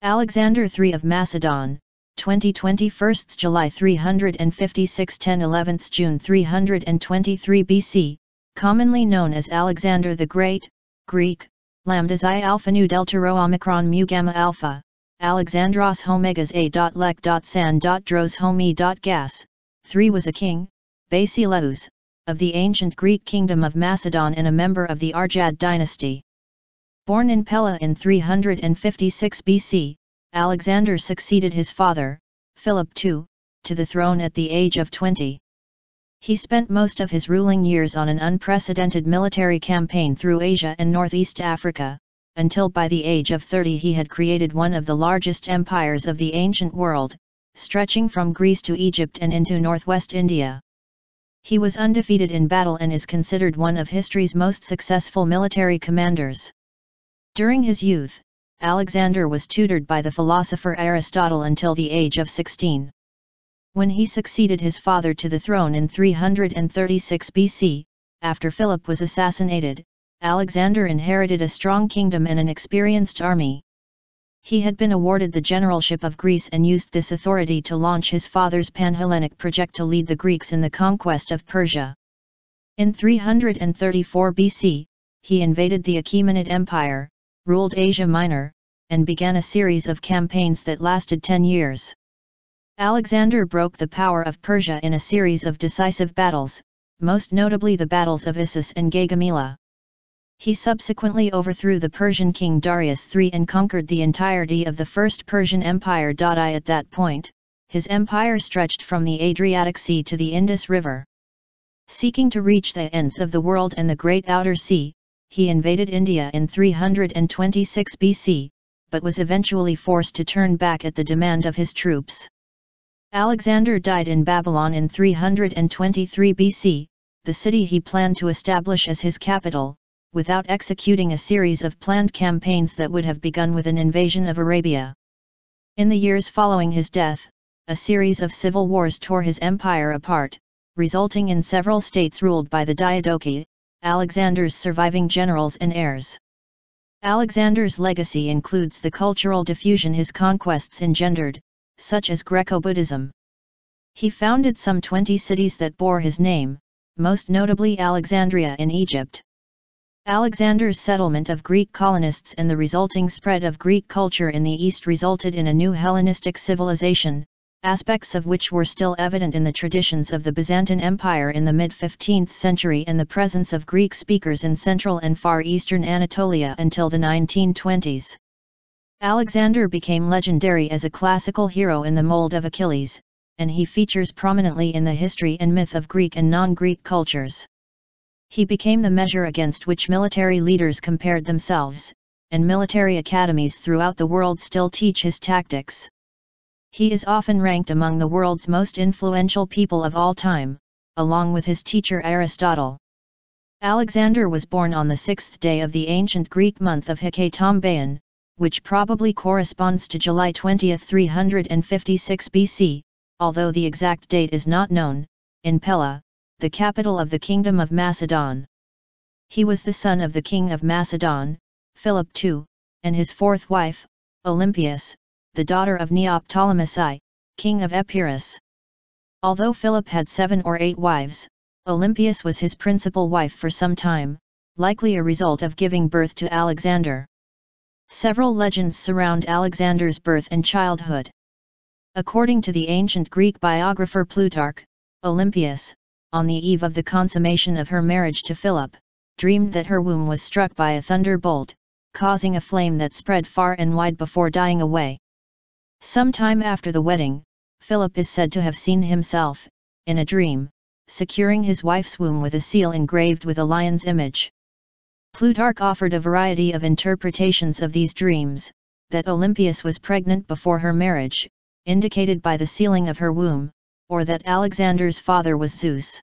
Alexander III of Macedon, 2021 July 356 10 June 323 BC, commonly known as Alexander the Great, Greek, lambda xi alpha nu delta rho omicron mu gamma alpha, Alexandros ho Mégas a.lék.san.dros ho mé.gaːs, III was a king, Basileus, of the ancient Greek kingdom of Macedon and a member of the Argead dynasty. Born in Pella in 356 BC, Alexander succeeded his father, Philip II, to the throne at the age of 20. He spent most of his ruling years on an unprecedented military campaign through Asia and Northeast Africa, until by the age of 30 he had created one of the largest empires of the ancient world, stretching from Greece to Egypt and into northwest India. He was undefeated in battle and is considered one of history's most successful military commanders. During his youth, Alexander was tutored by the philosopher Aristotle until the age of 16. When he succeeded his father to the throne in 336 BC, after Philip was assassinated, Alexander inherited a strong kingdom and an experienced army. He had been awarded the generalship of Greece and used this authority to launch his father's Panhellenic project to lead the Greeks in the conquest of Persia. In 334 BC, he invaded the Achaemenid Empire, ruled Asia Minor, and began a series of campaigns that lasted 10 years. Alexander broke the power of Persia in a series of decisive battles, most notably the battles of Issus and Gaugamela. He subsequently overthrew the Persian King Darius III and conquered the entirety of the First Persian Empire.i. At that point, his empire stretched from the Adriatic Sea to the Indus River. Seeking to reach the ends of the world and the Great Outer Sea, he invaded India in 326 BC, but was eventually forced to turn back at the demand of his troops. Alexander died in Babylon in 323 BC, the city he planned to establish as his capital, without executing a series of planned campaigns that would have begun with an invasion of Arabia. In the years following his death, a series of civil wars tore his empire apart, resulting in several states ruled by the diadochi, Alexander's surviving generals and heirs. Alexander's legacy includes the cultural diffusion his conquests engendered, such as Greco-Buddhism. He founded some 20 cities that bore his name, most notably Alexandria in Egypt. Alexander's settlement of Greek colonists and the resulting spread of Greek culture in the East resulted in a new Hellenistic civilization, aspects of which were still evident in the traditions of the Byzantine Empire in the mid-15th century and the presence of Greek speakers in Central and Far Eastern Anatolia until the 1920s. Alexander became legendary as a classical hero in the mold of Achilles, and he features prominently in the history and myth of Greek and non-Greek cultures. He became the measure against which military leaders compared themselves, and military academies throughout the world still teach his tactics. He is often ranked among the world's most influential people of all time, along with his teacher Aristotle. Alexander was born on the 6th day of the ancient Greek month of Hekatombaeon, which probably corresponds to July 20, 356 BC, although the exact date is not known, in Pella, the capital of the Kingdom of Macedon. He was the son of the King of Macedon, Philip II, and his fourth wife, Olympias, the daughter of Neoptolemus I, king of Epirus. Although Philip had 7 or 8 wives, Olympias was his principal wife for some time, likely a result of giving birth to Alexander. Several legends surround Alexander's birth and childhood. According to the ancient Greek biographer Plutarch, Olympias, on the eve of the consummation of her marriage to Philip, dreamed that her womb was struck by a thunderbolt, causing a flame that spread far and wide before dying away. Sometime after the wedding, Philip is said to have seen himself, in a dream, securing his wife's womb with a seal engraved with a lion's image. Plutarch offered a variety of interpretations of these dreams, that Olympias was pregnant before her marriage, indicated by the sealing of her womb, or that Alexander's father was Zeus.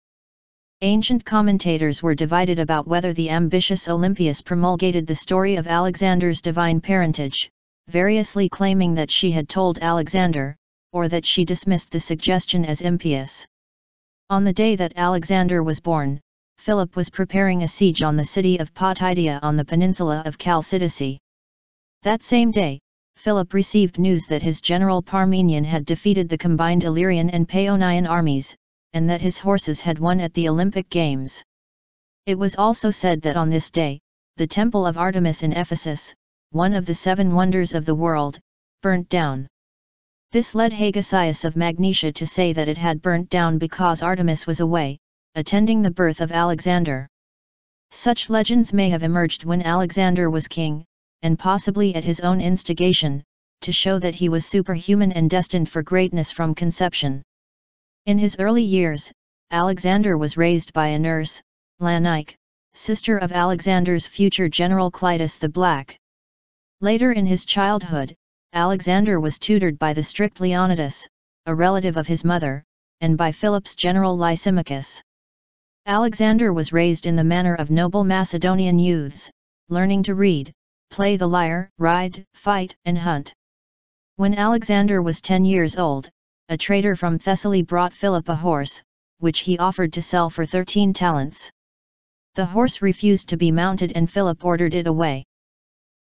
Ancient commentators were divided about whether the ambitious Olympias promulgated the story of Alexander's divine parentage, variously claiming that she had told Alexander, or that she dismissed the suggestion as impious. On the day that Alexander was born, Philip was preparing a siege on the city of Potidæa on the peninsula of Chalcidice. That same day, Philip received news that his general Parmenion had defeated the combined Illyrian and Paeonian armies, and that his horses had won at the Olympic Games. It was also said that on this day, the temple of Artemis in Ephesus, one of the 7 wonders of the world, burnt down. This led Hagasias of Magnesia to say that it had burnt down because Artemis was away, attending the birth of Alexander. Such legends may have emerged when Alexander was king, and possibly at his own instigation, to show that he was superhuman and destined for greatness from conception. In his early years, Alexander was raised by a nurse, Lanique, sister of Alexander's future general Clitus the Black. Later in his childhood, Alexander was tutored by the strict Leonidas, a relative of his mother, and by Philip's general Lysimachus. Alexander was raised in the manner of noble Macedonian youths, learning to read, play the lyre, ride, fight, and hunt. When Alexander was 10 years old, a trader from Thessaly brought Philip a horse, which he offered to sell for 13 talents. The horse refused to be mounted and Philip ordered it away.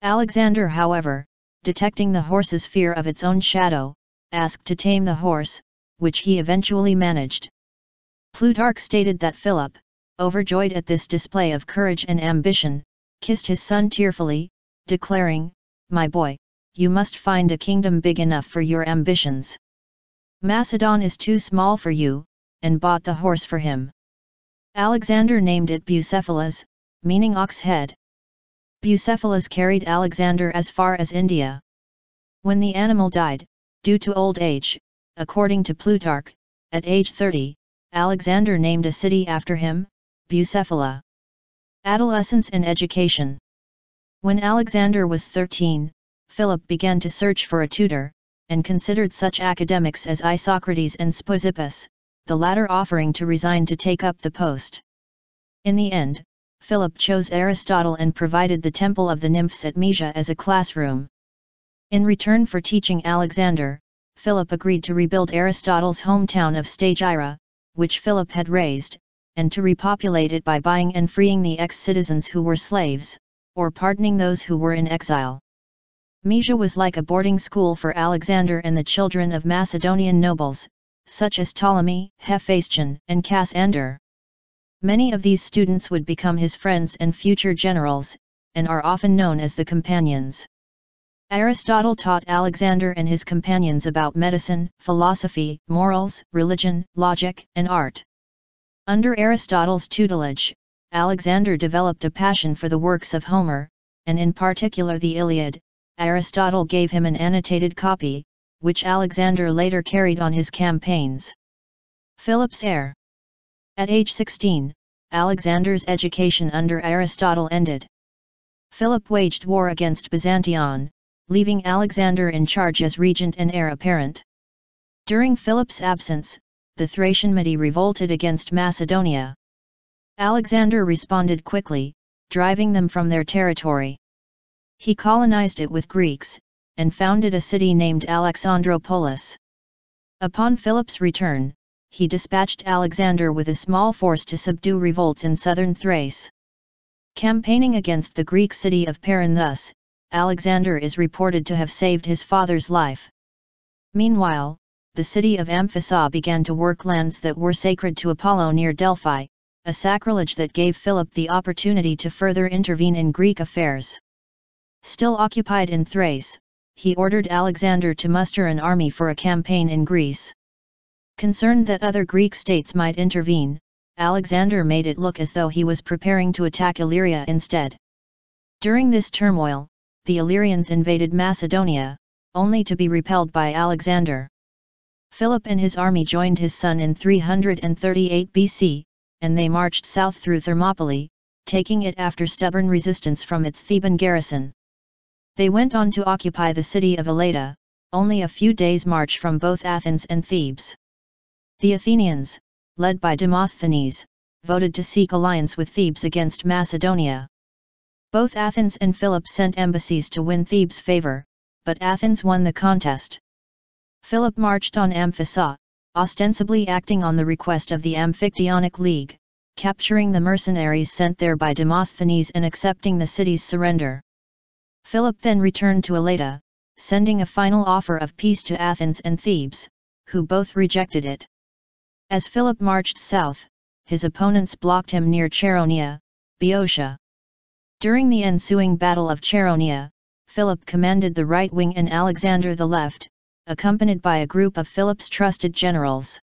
Alexander, however, detecting the horse's fear of its own shadow, asked to tame the horse, which he eventually managed. Plutarch stated that Philip, overjoyed at this display of courage and ambition, kissed his son tearfully, declaring, "My boy, you must find a kingdom big enough for your ambitions. Macedon is too small for you," and bought the horse for him. Alexander named it Bucephalus, meaning ox head. Bucephalus carried Alexander as far as India. When the animal died, due to old age, according to Plutarch, at age 30, Alexander named a city after him, Bucephala. Adolescence and education. When Alexander was 13, Philip began to search for a tutor, and considered such academics as Isocrates and Speusippus, the latter offering to resign to take up the post. In the end, Philip chose Aristotle and provided the Temple of the Nymphs at Mysia as a classroom. In return for teaching Alexander, Philip agreed to rebuild Aristotle's hometown of Stagira, which Philip had razed, and to repopulate it by buying and freeing the ex-citizens who were slaves, or pardoning those who were in exile. Mysia was like a boarding school for Alexander and the children of Macedonian nobles, such as Ptolemy, Hephaestion, and Cassander. Many of these students would become his friends and future generals, and are often known as the companions. Aristotle taught Alexander and his companions about medicine, philosophy, morals, religion, logic, and art. Under Aristotle's tutelage, Alexander developed a passion for the works of Homer, and in particular the Iliad. Aristotle gave him an annotated copy, which Alexander later carried on his campaigns. Philip's heir. At age 16, Alexander's education under Aristotle ended. Philip waged war against Byzantion, leaving Alexander in charge as regent and heir apparent. During Philip's absence, the Thracian Mede revolted against Macedonia. Alexander responded quickly, driving them from their territory. He colonized it with Greeks, and founded a city named Alexandropolis. Upon Philip's return, he dispatched Alexander with a small force to subdue revolts in southern Thrace. Campaigning against the Greek city of Paran thus, Alexander is reported to have saved his father's life. Meanwhile, the city of Amphissa began to work lands that were sacred to Apollo near Delphi, a sacrilege that gave Philip the opportunity to further intervene in Greek affairs. Still occupied in Thrace, he ordered Alexander to muster an army for a campaign in Greece. Concerned that other Greek states might intervene, Alexander made it look as though he was preparing to attack Illyria instead. During this turmoil, the Illyrians invaded Macedonia, only to be repelled by Alexander. Philip and his army joined his son in 338 BC, and they marched south through Thermopylae, taking it after stubborn resistance from its Theban garrison. They went on to occupy the city of Elatea, only a few days' march from both Athens and Thebes. The Athenians, led by Demosthenes, voted to seek alliance with Thebes against Macedonia. Both Athens and Philip sent embassies to win Thebes' favor, but Athens won the contest. Philip marched on Amphissa, ostensibly acting on the request of the Amphictyonic League, capturing the mercenaries sent there by Demosthenes and accepting the city's surrender. Philip then returned to Elatea, sending a final offer of peace to Athens and Thebes, who both rejected it. As Philip marched south, his opponents blocked him near Chaeronea, Boeotia. During the ensuing Battle of Chaeronea, Philip commanded the right wing and Alexander the left, accompanied by a group of Philip's trusted generals.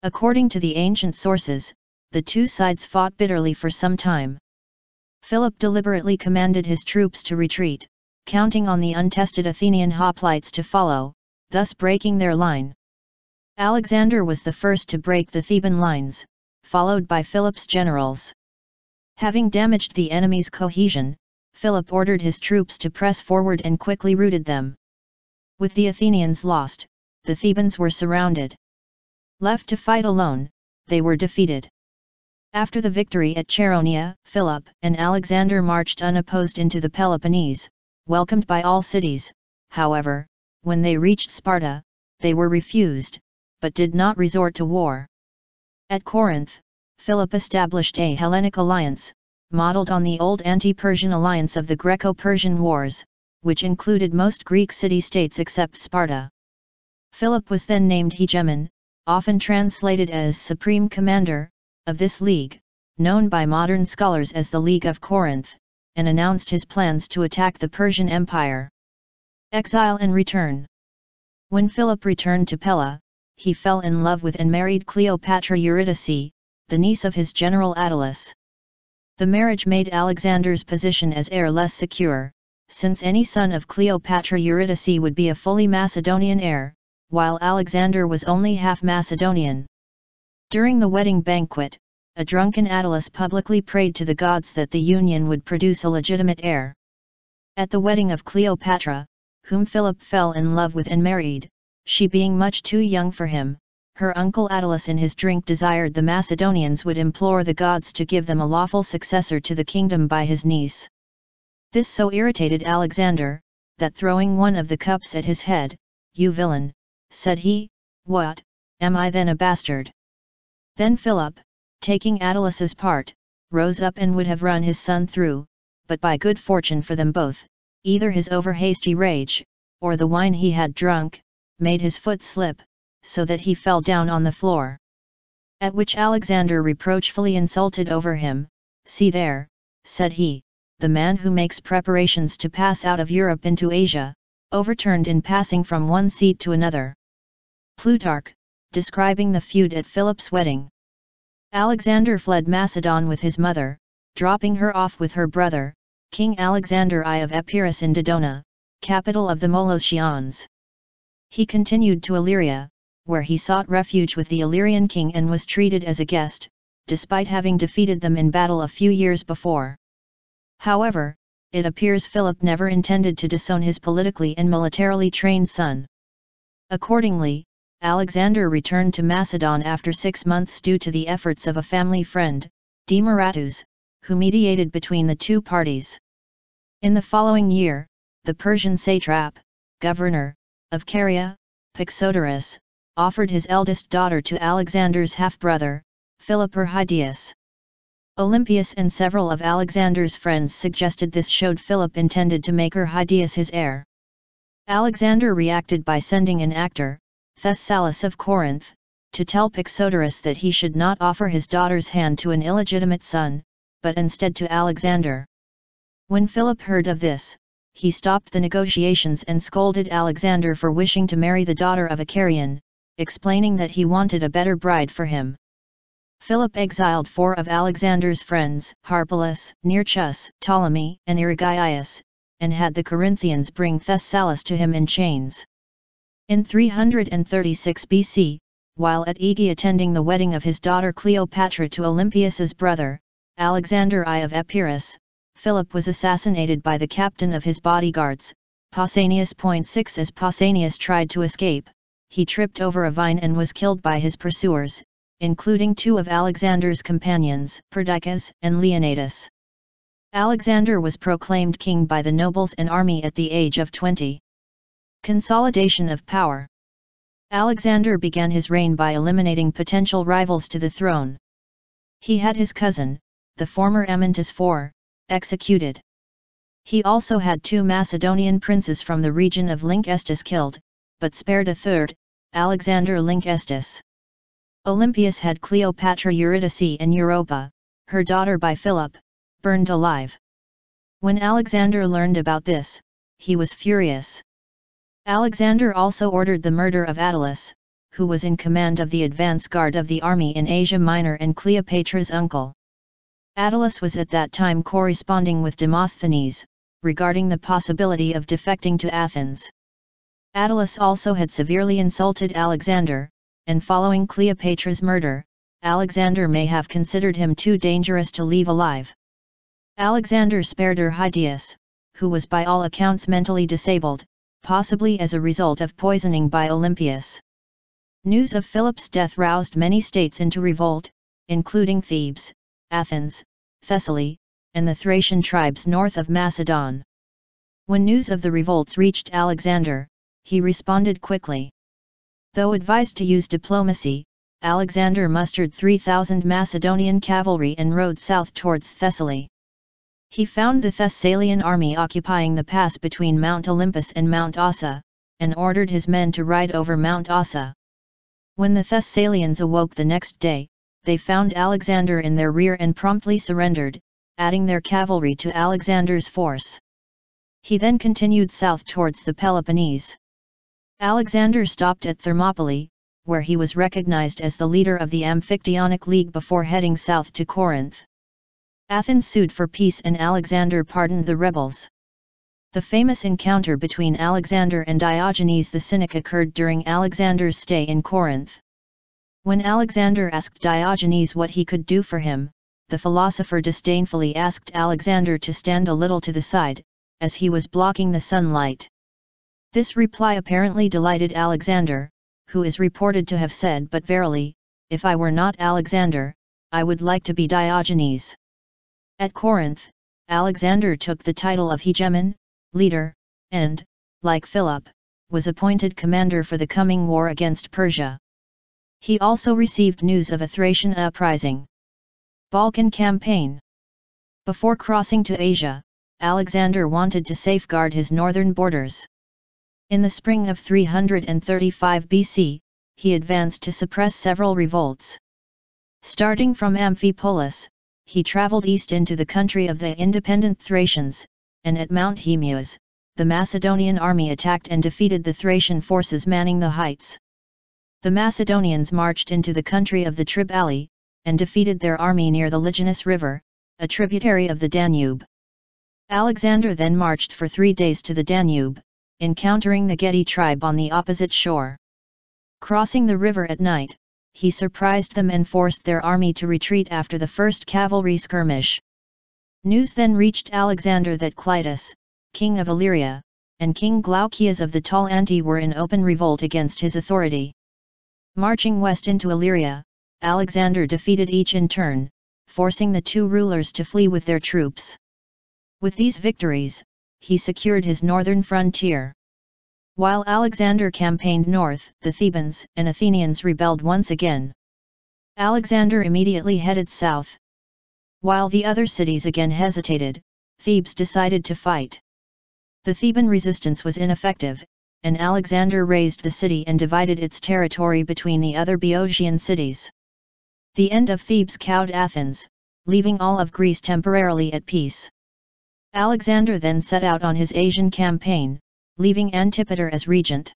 According to the ancient sources, the two sides fought bitterly for some time. Philip deliberately commanded his troops to retreat, counting on the untested Athenian hoplites to follow, thus breaking their line. Alexander was the first to break the Theban lines, followed by Philip's generals. Having damaged the enemy's cohesion, Philip ordered his troops to press forward and quickly routed them. With the Athenians lost, the Thebans were surrounded. Left to fight alone, they were defeated. After the victory at Chaeronea, Philip and Alexander marched unopposed into the Peloponnese, welcomed by all cities. However, when they reached Sparta, they were refused, but did not resort to war. At Corinth, Philip established a Hellenic alliance, modeled on the old anti-Persian alliance of the Greco-Persian Wars, which included most Greek city-states except Sparta. Philip was then named hegemon, often translated as supreme commander, of this league, known by modern scholars as the League of Corinth, and announced his plans to attack the Persian Empire. Exile and return. When Philip returned to Pella, he fell in love with and married Cleopatra Eurydice, the niece of his general Attalus. The marriage made Alexander's position as heir less secure, since any son of Cleopatra Eurydice would be a fully Macedonian heir, while Alexander was only half Macedonian. During the wedding banquet, a drunken Attalus publicly prayed to the gods that the union would produce a legitimate heir. At the wedding of Cleopatra, whom Philip fell in love with and married, she being much too young for him, her uncle Attalus in his drink desired the Macedonians would implore the gods to give them a lawful successor to the kingdom by his niece. This so irritated Alexander, that throwing one of the cups at his head, "You villain," said he, "what, am I then a bastard?" Then Philip, taking Attalus's part, rose up and would have run his son through, but by good fortune for them both, either his over-hasty rage, or the wine he had drunk, made his foot slip, so that he fell down on the floor. At which Alexander reproachfully insulted over him, "See there," said he, "the man who makes preparations to pass out of Europe into Asia, overturned in passing from one seat to another." Plutarch, describing the feud at Philip's wedding. Alexander fled Macedon with his mother, dropping her off with her brother, King Alexander I of Epirus in Dodona, capital of the Molossians. He continued to Illyria, where he sought refuge with the Illyrian king and was treated as a guest, despite having defeated them in battle a few years before. However, it appears Philip never intended to disown his politically and militarily trained son. Accordingly, Alexander returned to Macedon after 6 months due to the efforts of a family friend, Demaratus, who mediated between the two parties. In the following year, the Persian satrap, governor, of Caria, Pixodorus, offered his eldest daughter to Alexander's half-brother, Philipperhidius. Olympius and several of Alexander's friends suggested this showed Philip intended to make Hidius his heir. Alexander reacted by sending an actor, Thessalus of Corinth, to tell Pixodorus that he should not offer his daughter's hand to an illegitimate son, but instead to Alexander. When Philip heard of this, he stopped the negotiations and scolded Alexander for wishing to marry the daughter of a Carian, explaining that he wanted a better bride for him. Philip exiled 4 of Alexander's friends, Harpalus, Nearchus, Ptolemy, and Erigaius, and had the Corinthians bring Thessalus to him in chains. In 336 BC, while at Aegae attending the wedding of his daughter Cleopatra to Olympius's brother, Alexander I of Epirus, Philip was assassinated by the captain of his bodyguards, Pausanias. 6 As Pausanias tried to escape, he tripped over a vine and was killed by his pursuers, including 2 of Alexander's companions, Perdiccas and Leonidas. Alexander was proclaimed king by the nobles and army at the age of 20. Consolidation of power. Alexander began his reign by eliminating potential rivals to the throne. He had his cousin, the former Amyntas IV, executed. He also had 2 Macedonian princes from the region of Lynkestis killed, but spared a third, Alexander Lynkestis. Olympias had Cleopatra Eurydice and Europa, her daughter by Philip, burned alive. When Alexander learned about this, he was furious. Alexander also ordered the murder of Attalus, who was in command of the advance guard of the army in Asia Minor and Cleopatra's uncle. Attalus was at that time corresponding with Demosthenes, regarding the possibility of defecting to Athens. Attalus also had severely insulted Alexander, and following Cleopatra's murder, Alexander may have considered him too dangerous to leave alive. Alexander spared Argead, who was by all accounts mentally disabled, possibly as a result of poisoning by Olympias. News of Philip's death roused many states into revolt, including Thebes, Athens, Thessaly, and the Thracian tribes north of Macedon. When news of the revolts reached Alexander, he responded quickly. Though advised to use diplomacy, Alexander mustered 3,000 Macedonian cavalry and rode south towards Thessaly. He found the Thessalian army occupying the pass between Mount Olympus and Mount Ossa, and ordered his men to ride over Mount Ossa. When the Thessalians awoke the next day, they found Alexander in their rear and promptly surrendered, adding their cavalry to Alexander's force. He then continued south towards the Peloponnese. Alexander stopped at Thermopylae, where he was recognized as the leader of the Amphictyonic League before heading south to Corinth. Athens sued for peace and Alexander pardoned the rebels. The famous encounter between Alexander and Diogenes the Cynic occurred during Alexander's stay in Corinth. When Alexander asked Diogenes what he could do for him, the philosopher disdainfully asked Alexander to stand a little to the side, as he was blocking the sunlight. This reply apparently delighted Alexander, who is reported to have said, "But verily, if I were not Alexander, I would like to be Diogenes." At Corinth, Alexander took the title of hegemon, leader, and, like Philip, was appointed commander for the coming war against Persia. He also received news of a Thracian uprising. Balkan campaign. Before crossing to Asia, Alexander wanted to safeguard his northern borders. In the spring of 335 BC, he advanced to suppress several revolts. Starting from Amphipolis, he traveled east into the country of the independent Thracians, and at Mount Haemus, the Macedonian army attacked and defeated the Thracian forces manning the heights. The Macedonians marched into the country of the Triballi, and defeated their army near the Liginus River, a tributary of the Danube. Alexander then marched for 3 days to the Danube, encountering the Geti tribe on the opposite shore. Crossing the river at night, he surprised them and forced their army to retreat after the first cavalry skirmish. News then reached Alexander that Clitus, king of Illyria, and King Glaucias of the Tall Anti were in open revolt against his authority. Marching west into Illyria, Alexander defeated each in turn, forcing the 2 rulers to flee with their troops. With these victories, he secured his northern frontier. While Alexander campaigned north, the Thebans and Athenians rebelled once again. Alexander immediately headed south. While the other cities again hesitated, Thebes decided to fight. The Theban resistance was ineffective, and Alexander razed the city and divided its territory between the other Boeotian cities. The end of Thebes cowed Athens, leaving all of Greece temporarily at peace. Alexander then set out on his Asian campaign, leaving Antipater as regent.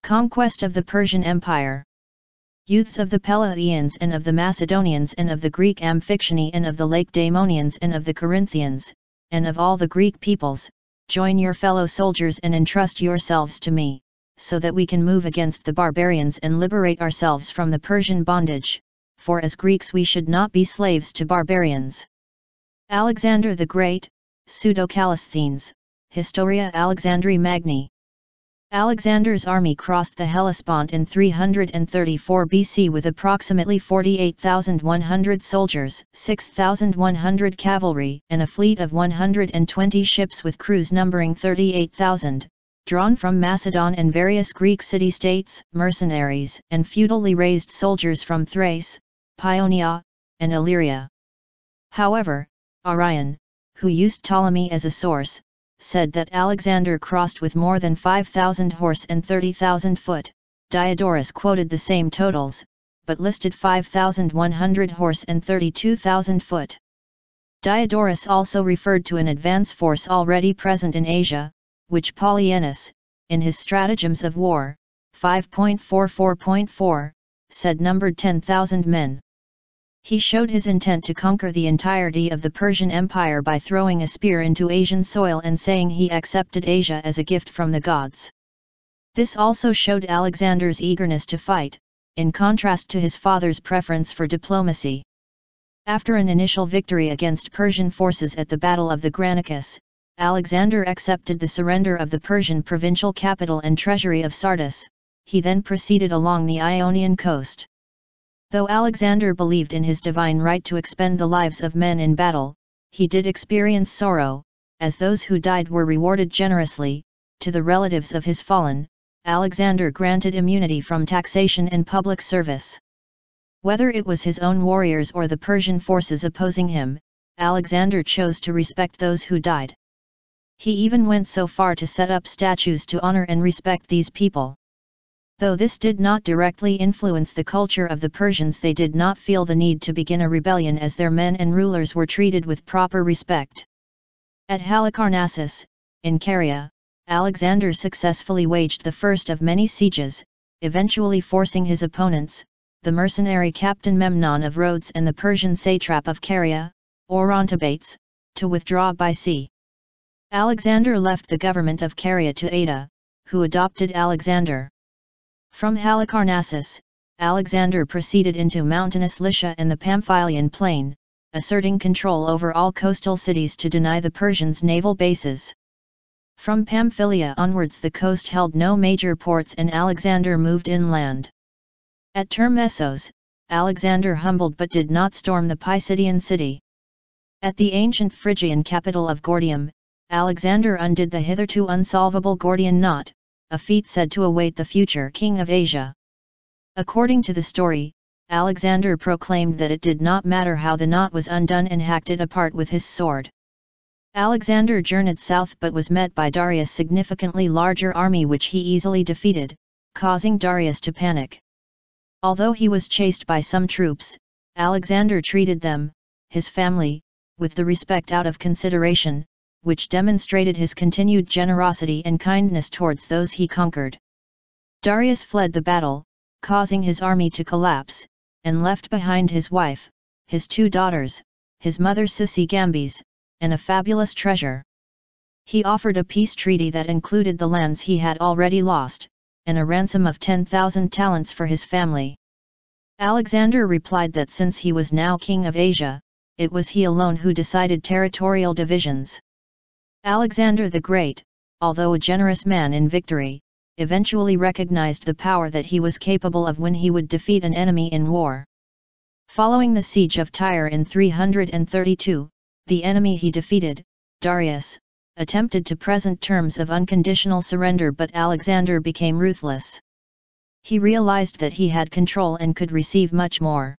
Conquest of the Persian Empire. Youths of the Pellaeans and of the Macedonians and of the Greek Amphictyoni and of the Lacedaemonians and of the Corinthians, and of all the Greek peoples, join your fellow soldiers and entrust yourselves to me, so that we can move against the barbarians and liberate ourselves from the Persian bondage, for as Greeks we should not be slaves to barbarians. Alexander the Great, Pseudo-Callisthenes, Historia Alexandri Magni. Alexander's army crossed the Hellespont in 334 BC with approximately 48,100 soldiers, 6,100 cavalry, and a fleet of 120 ships with crews numbering 38,000, drawn from Macedon and various Greek city-states, mercenaries, and feudally raised soldiers from Thrace, Paeonia, and Illyria. However, Orion, who used Ptolemy as a source, said that Alexander crossed with more than 5,000 horse and 30,000 foot. Diodorus quoted the same totals, but listed 5,100 horse and 32,000 foot. Diodorus also referred to an advance force already present in Asia, which Polyaenus, in his Stratagems of War, 5.44.4, said numbered 10,000 men. He showed his intent to conquer the entirety of the Persian Empire by throwing a spear into Asian soil and saying he accepted Asia as a gift from the gods. This also showed Alexander's eagerness to fight, in contrast to his father's preference for diplomacy. After an initial victory against Persian forces at the Battle of the Granicus, Alexander accepted the surrender of the Persian provincial capital and treasury of Sardis. He then proceeded along the Ionian coast. Though Alexander believed in his divine right to expend the lives of men in battle, he did experience sorrow, as those who died were rewarded generously. To the relatives of his fallen, Alexander granted immunity from taxation and public service. Whether it was his own warriors or the Persian forces opposing him, Alexander chose to respect those who died. He even went so far to set up statues to honor and respect these people. Though this did not directly influence the culture of the Persians, they did not feel the need to begin a rebellion as their men and rulers were treated with proper respect. At Halicarnassus, in Caria, Alexander successfully waged the first of many sieges, eventually forcing his opponents, the mercenary captain Memnon of Rhodes and the Persian satrap of Caria, Orontobates, to withdraw by sea. Alexander left the government of Caria to Ada, who adopted Alexander. From Halicarnassus, Alexander proceeded into mountainous Lycia and the Pamphylian plain, asserting control over all coastal cities to deny the Persians naval bases. From Pamphylia onwards the coast held no major ports and Alexander moved inland. At Termessos, Alexander humbled but did not storm the Pisidian city. At the ancient Phrygian capital of Gordium, Alexander undid the hitherto unsolvable Gordian knot, a feat said to await the future king of Asia. According to the story, Alexander proclaimed that it did not matter how the knot was undone and hacked it apart with his sword. Alexander journeyed south but was met by Darius' significantly larger army which he easily defeated, causing Darius to panic. Although he was chased by some troops, Alexander treated them, his family, with the respect out of consideration, which demonstrated his continued generosity and kindness towards those he conquered. Darius fled the battle, causing his army to collapse, and left behind his wife, his 2 daughters, his mother Sisygambes, and a fabulous treasure. He offered a peace treaty that included the lands he had already lost, and a ransom of 10,000 talents for his family. Alexander replied that since he was now king of Asia, it was he alone who decided territorial divisions. Alexander the Great, although a generous man in victory, eventually recognized the power that he was capable of when he would defeat an enemy in war. Following the siege of Tyre in 332, the enemy he defeated, Darius, attempted to present terms of unconditional surrender, but Alexander became ruthless. He realized that he had control and could receive much more.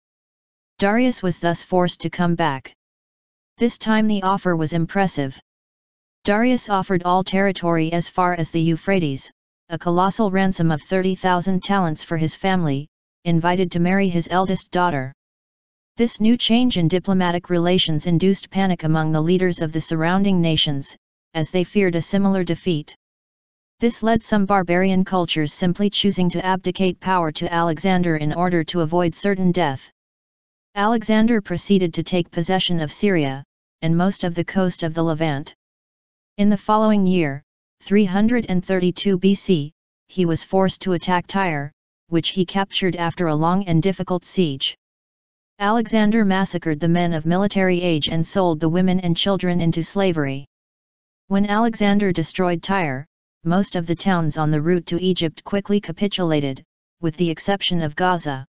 Darius was thus forced to come back. This time the offer was impressive. Darius offered all territory as far as the Euphrates, a colossal ransom of 30,000 talents for his family, invited to marry his eldest daughter. This new change in diplomatic relations induced panic among the leaders of the surrounding nations, as they feared a similar defeat. This led some barbarian cultures simply choosing to abdicate power to Alexander in order to avoid certain death. Alexander proceeded to take possession of Syria, and most of the coast of the Levant. In the following year, 332 BC, he was forced to attack Tyre, which he captured after a long and difficult siege. Alexander massacred the men of military age and sold the women and children into slavery. When Alexander destroyed Tyre, most of the towns on the route to Egypt quickly capitulated, with the exception of Gaza.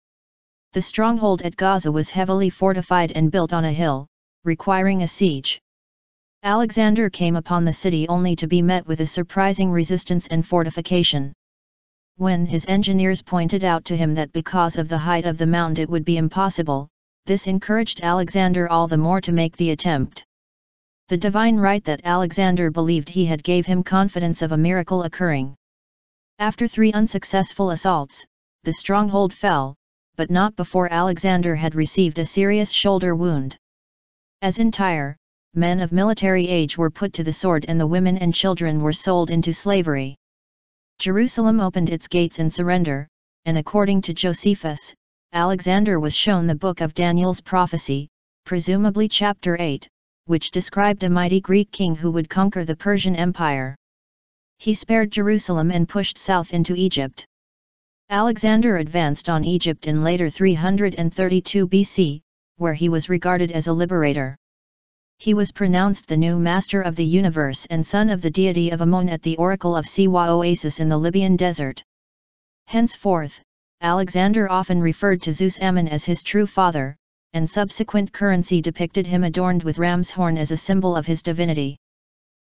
The stronghold at Gaza was heavily fortified and built on a hill, requiring a siege. Alexander came upon the city only to be met with a surprising resistance and fortification. When his engineers pointed out to him that because of the height of the mound it would be impossible, this encouraged Alexander all the more to make the attempt. The divine right that Alexander believed he had gave him confidence of a miracle occurring. After 3 unsuccessful assaults, the stronghold fell, but not before Alexander had received a serious shoulder wound. As in Tyre, men of military age were put to the sword and the women and children were sold into slavery. Jerusalem opened its gates in surrender, and according to Josephus, Alexander was shown the book of Daniel's prophecy, presumably chapter 8, which described a mighty Greek king who would conquer the Persian Empire. He spared Jerusalem and pushed south into Egypt. Alexander advanced on Egypt in later 332 BC, where he was regarded as a liberator. He was pronounced the new master of the universe and son of the deity of Ammon at the oracle of Siwa oasis in the Libyan desert. Henceforth, Alexander often referred to Zeus Ammon as his true father, and subsequent currency depicted him adorned with ram's horn as a symbol of his divinity.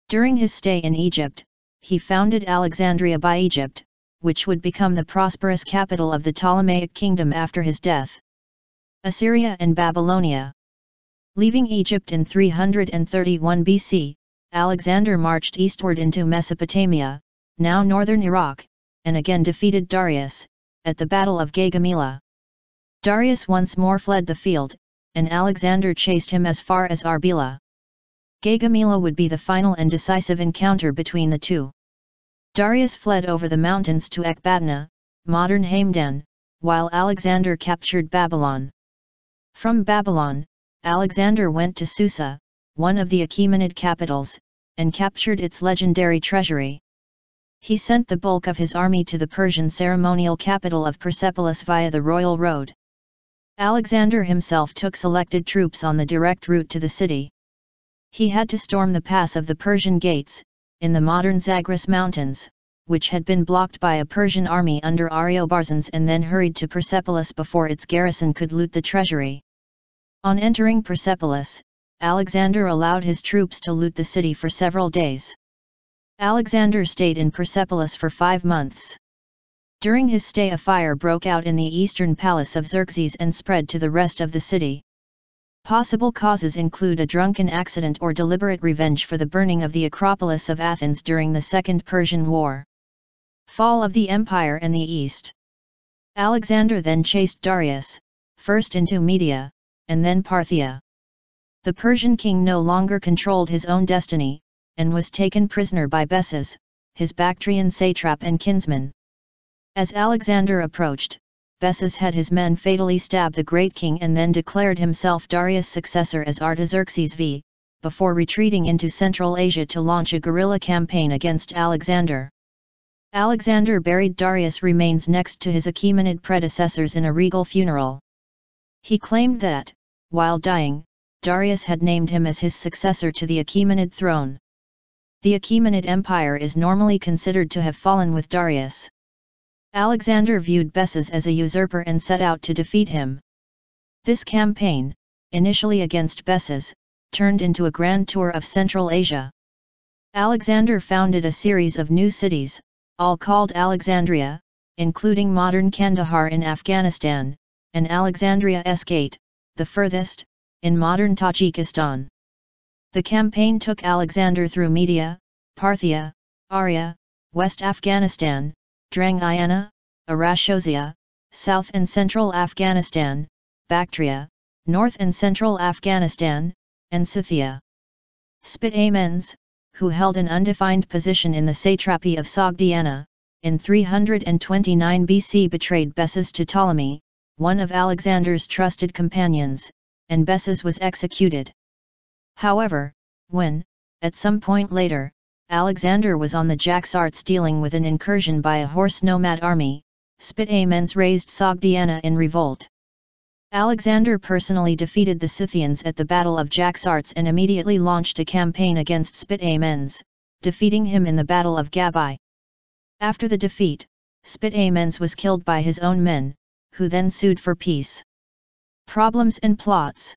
During his stay in Egypt, he founded Alexandria by Egypt, which would become the prosperous capital of the Ptolemaic kingdom after his death. Assyria and Babylonia. Leaving Egypt in 331 BC, Alexander marched eastward into Mesopotamia, now northern Iraq, and again defeated Darius, at the Battle of Gaugamela. Darius once more fled the field, and Alexander chased him as far as Arbela. Gaugamela would be the final and decisive encounter between the two. Darius fled over the mountains to Ecbatana, modern Hamdan, while Alexander captured Babylon. From Babylon, Alexander went to Susa, one of the Achaemenid capitals, and captured its legendary treasury. He sent the bulk of his army to the Persian ceremonial capital of Persepolis via the royal road. Alexander himself took selected troops on the direct route to the city. He had to storm the pass of the Persian Gates, in the modern Zagros Mountains, which had been blocked by a Persian army under Ariobarzanes, and then hurried to Persepolis before its garrison could loot the treasury. On entering Persepolis, Alexander allowed his troops to loot the city for several days. Alexander stayed in Persepolis for 5 months. During his stay a fire broke out in the eastern palace of Xerxes and spread to the rest of the city. Possible causes include a drunken accident or deliberate revenge for the burning of the Acropolis of Athens during the Second Persian War. Fall of the Empire and the East. Alexander then chased Darius, first into Media, and then Parthia. The Persian king no longer controlled his own destiny, and was taken prisoner by Bessa's, his Bactrian satrap and kinsman. As Alexander approached, Bessa's had his men fatally stab the great king and then declared himself Darius' successor as Artaxerxes V, before retreating into Central Asia to launch a guerrilla campaign against Alexander. Alexander buried Darius' remains next to his Achaemenid predecessors in a regal funeral. He claimed that, while dying, Darius had named him as his successor to the Achaemenid throne. The Achaemenid Empire is normally considered to have fallen with Darius. Alexander viewed Bessa's as a usurper and set out to defeat him. This campaign, initially against Bessa's, turned into a grand tour of Central Asia. Alexander founded a series of new cities, all called Alexandria, including modern Kandahar in Afghanistan, and Alexandria's Gate, the furthest, in modern Tajikistan. The campaign took Alexander through Media, Parthia, Arya, West Afghanistan, Drangayana, Arachosia, South and Central Afghanistan, Bactria, North and Central Afghanistan, and Scythia. Spit-Amens, who held an undefined position in the satrapy of Sogdiana, in 329 BC betrayed Bessas to Ptolemy, one of Alexander's trusted companions, and Bessas was executed. However, when, at some point later, Alexander was on the Jaxartes dealing with an incursion by a horse nomad army, Spit-Amens raised Sogdiana in revolt. Alexander personally defeated the Scythians at the Battle of Jaxartes and immediately launched a campaign against Spit-Amens, defeating him in the Battle of Gabai. After the defeat, Spit-Amens was killed by his own men, who then sued for peace. Problems and plots.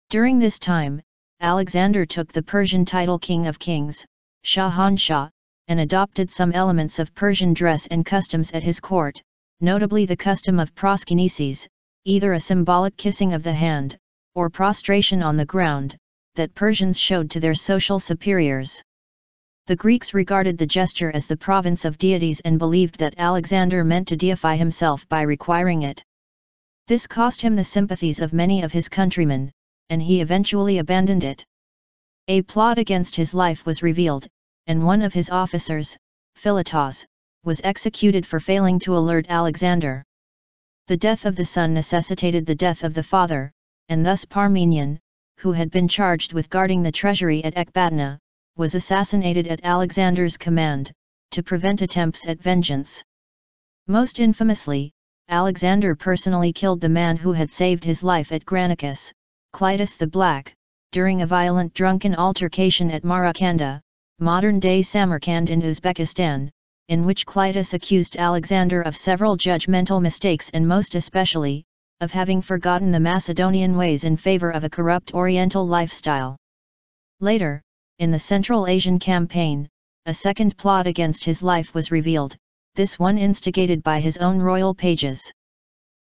During this time, Alexander took the Persian title King of Kings, Shahanshah, and adopted some elements of Persian dress and customs at his court, notably the custom of proskinesis, either a symbolic kissing of the hand, or prostration on the ground, that Persians showed to their social superiors. The Greeks regarded the gesture as the province of deities and believed that Alexander meant to deify himself by requiring it. This cost him the sympathies of many of his countrymen, and he eventually abandoned it. A plot against his life was revealed, and one of his officers, Philotas, was executed for failing to alert Alexander. The death of the son necessitated the death of the father, and thus Parmenion, who had been charged with guarding the treasury at Ecbatana, was assassinated at Alexander's command, to prevent attempts at vengeance. Most infamously, Alexander personally killed the man who had saved his life at Granicus, Clitus the Black, during a violent drunken altercation at Marakanda, modern-day Samarkand in Uzbekistan, in which Clitus accused Alexander of several judgmental mistakes and most especially, of having forgotten the Macedonian ways in favor of a corrupt Oriental lifestyle. Later, in the Central Asian campaign, a second plot against his life was revealed, this one instigated by his own royal pages.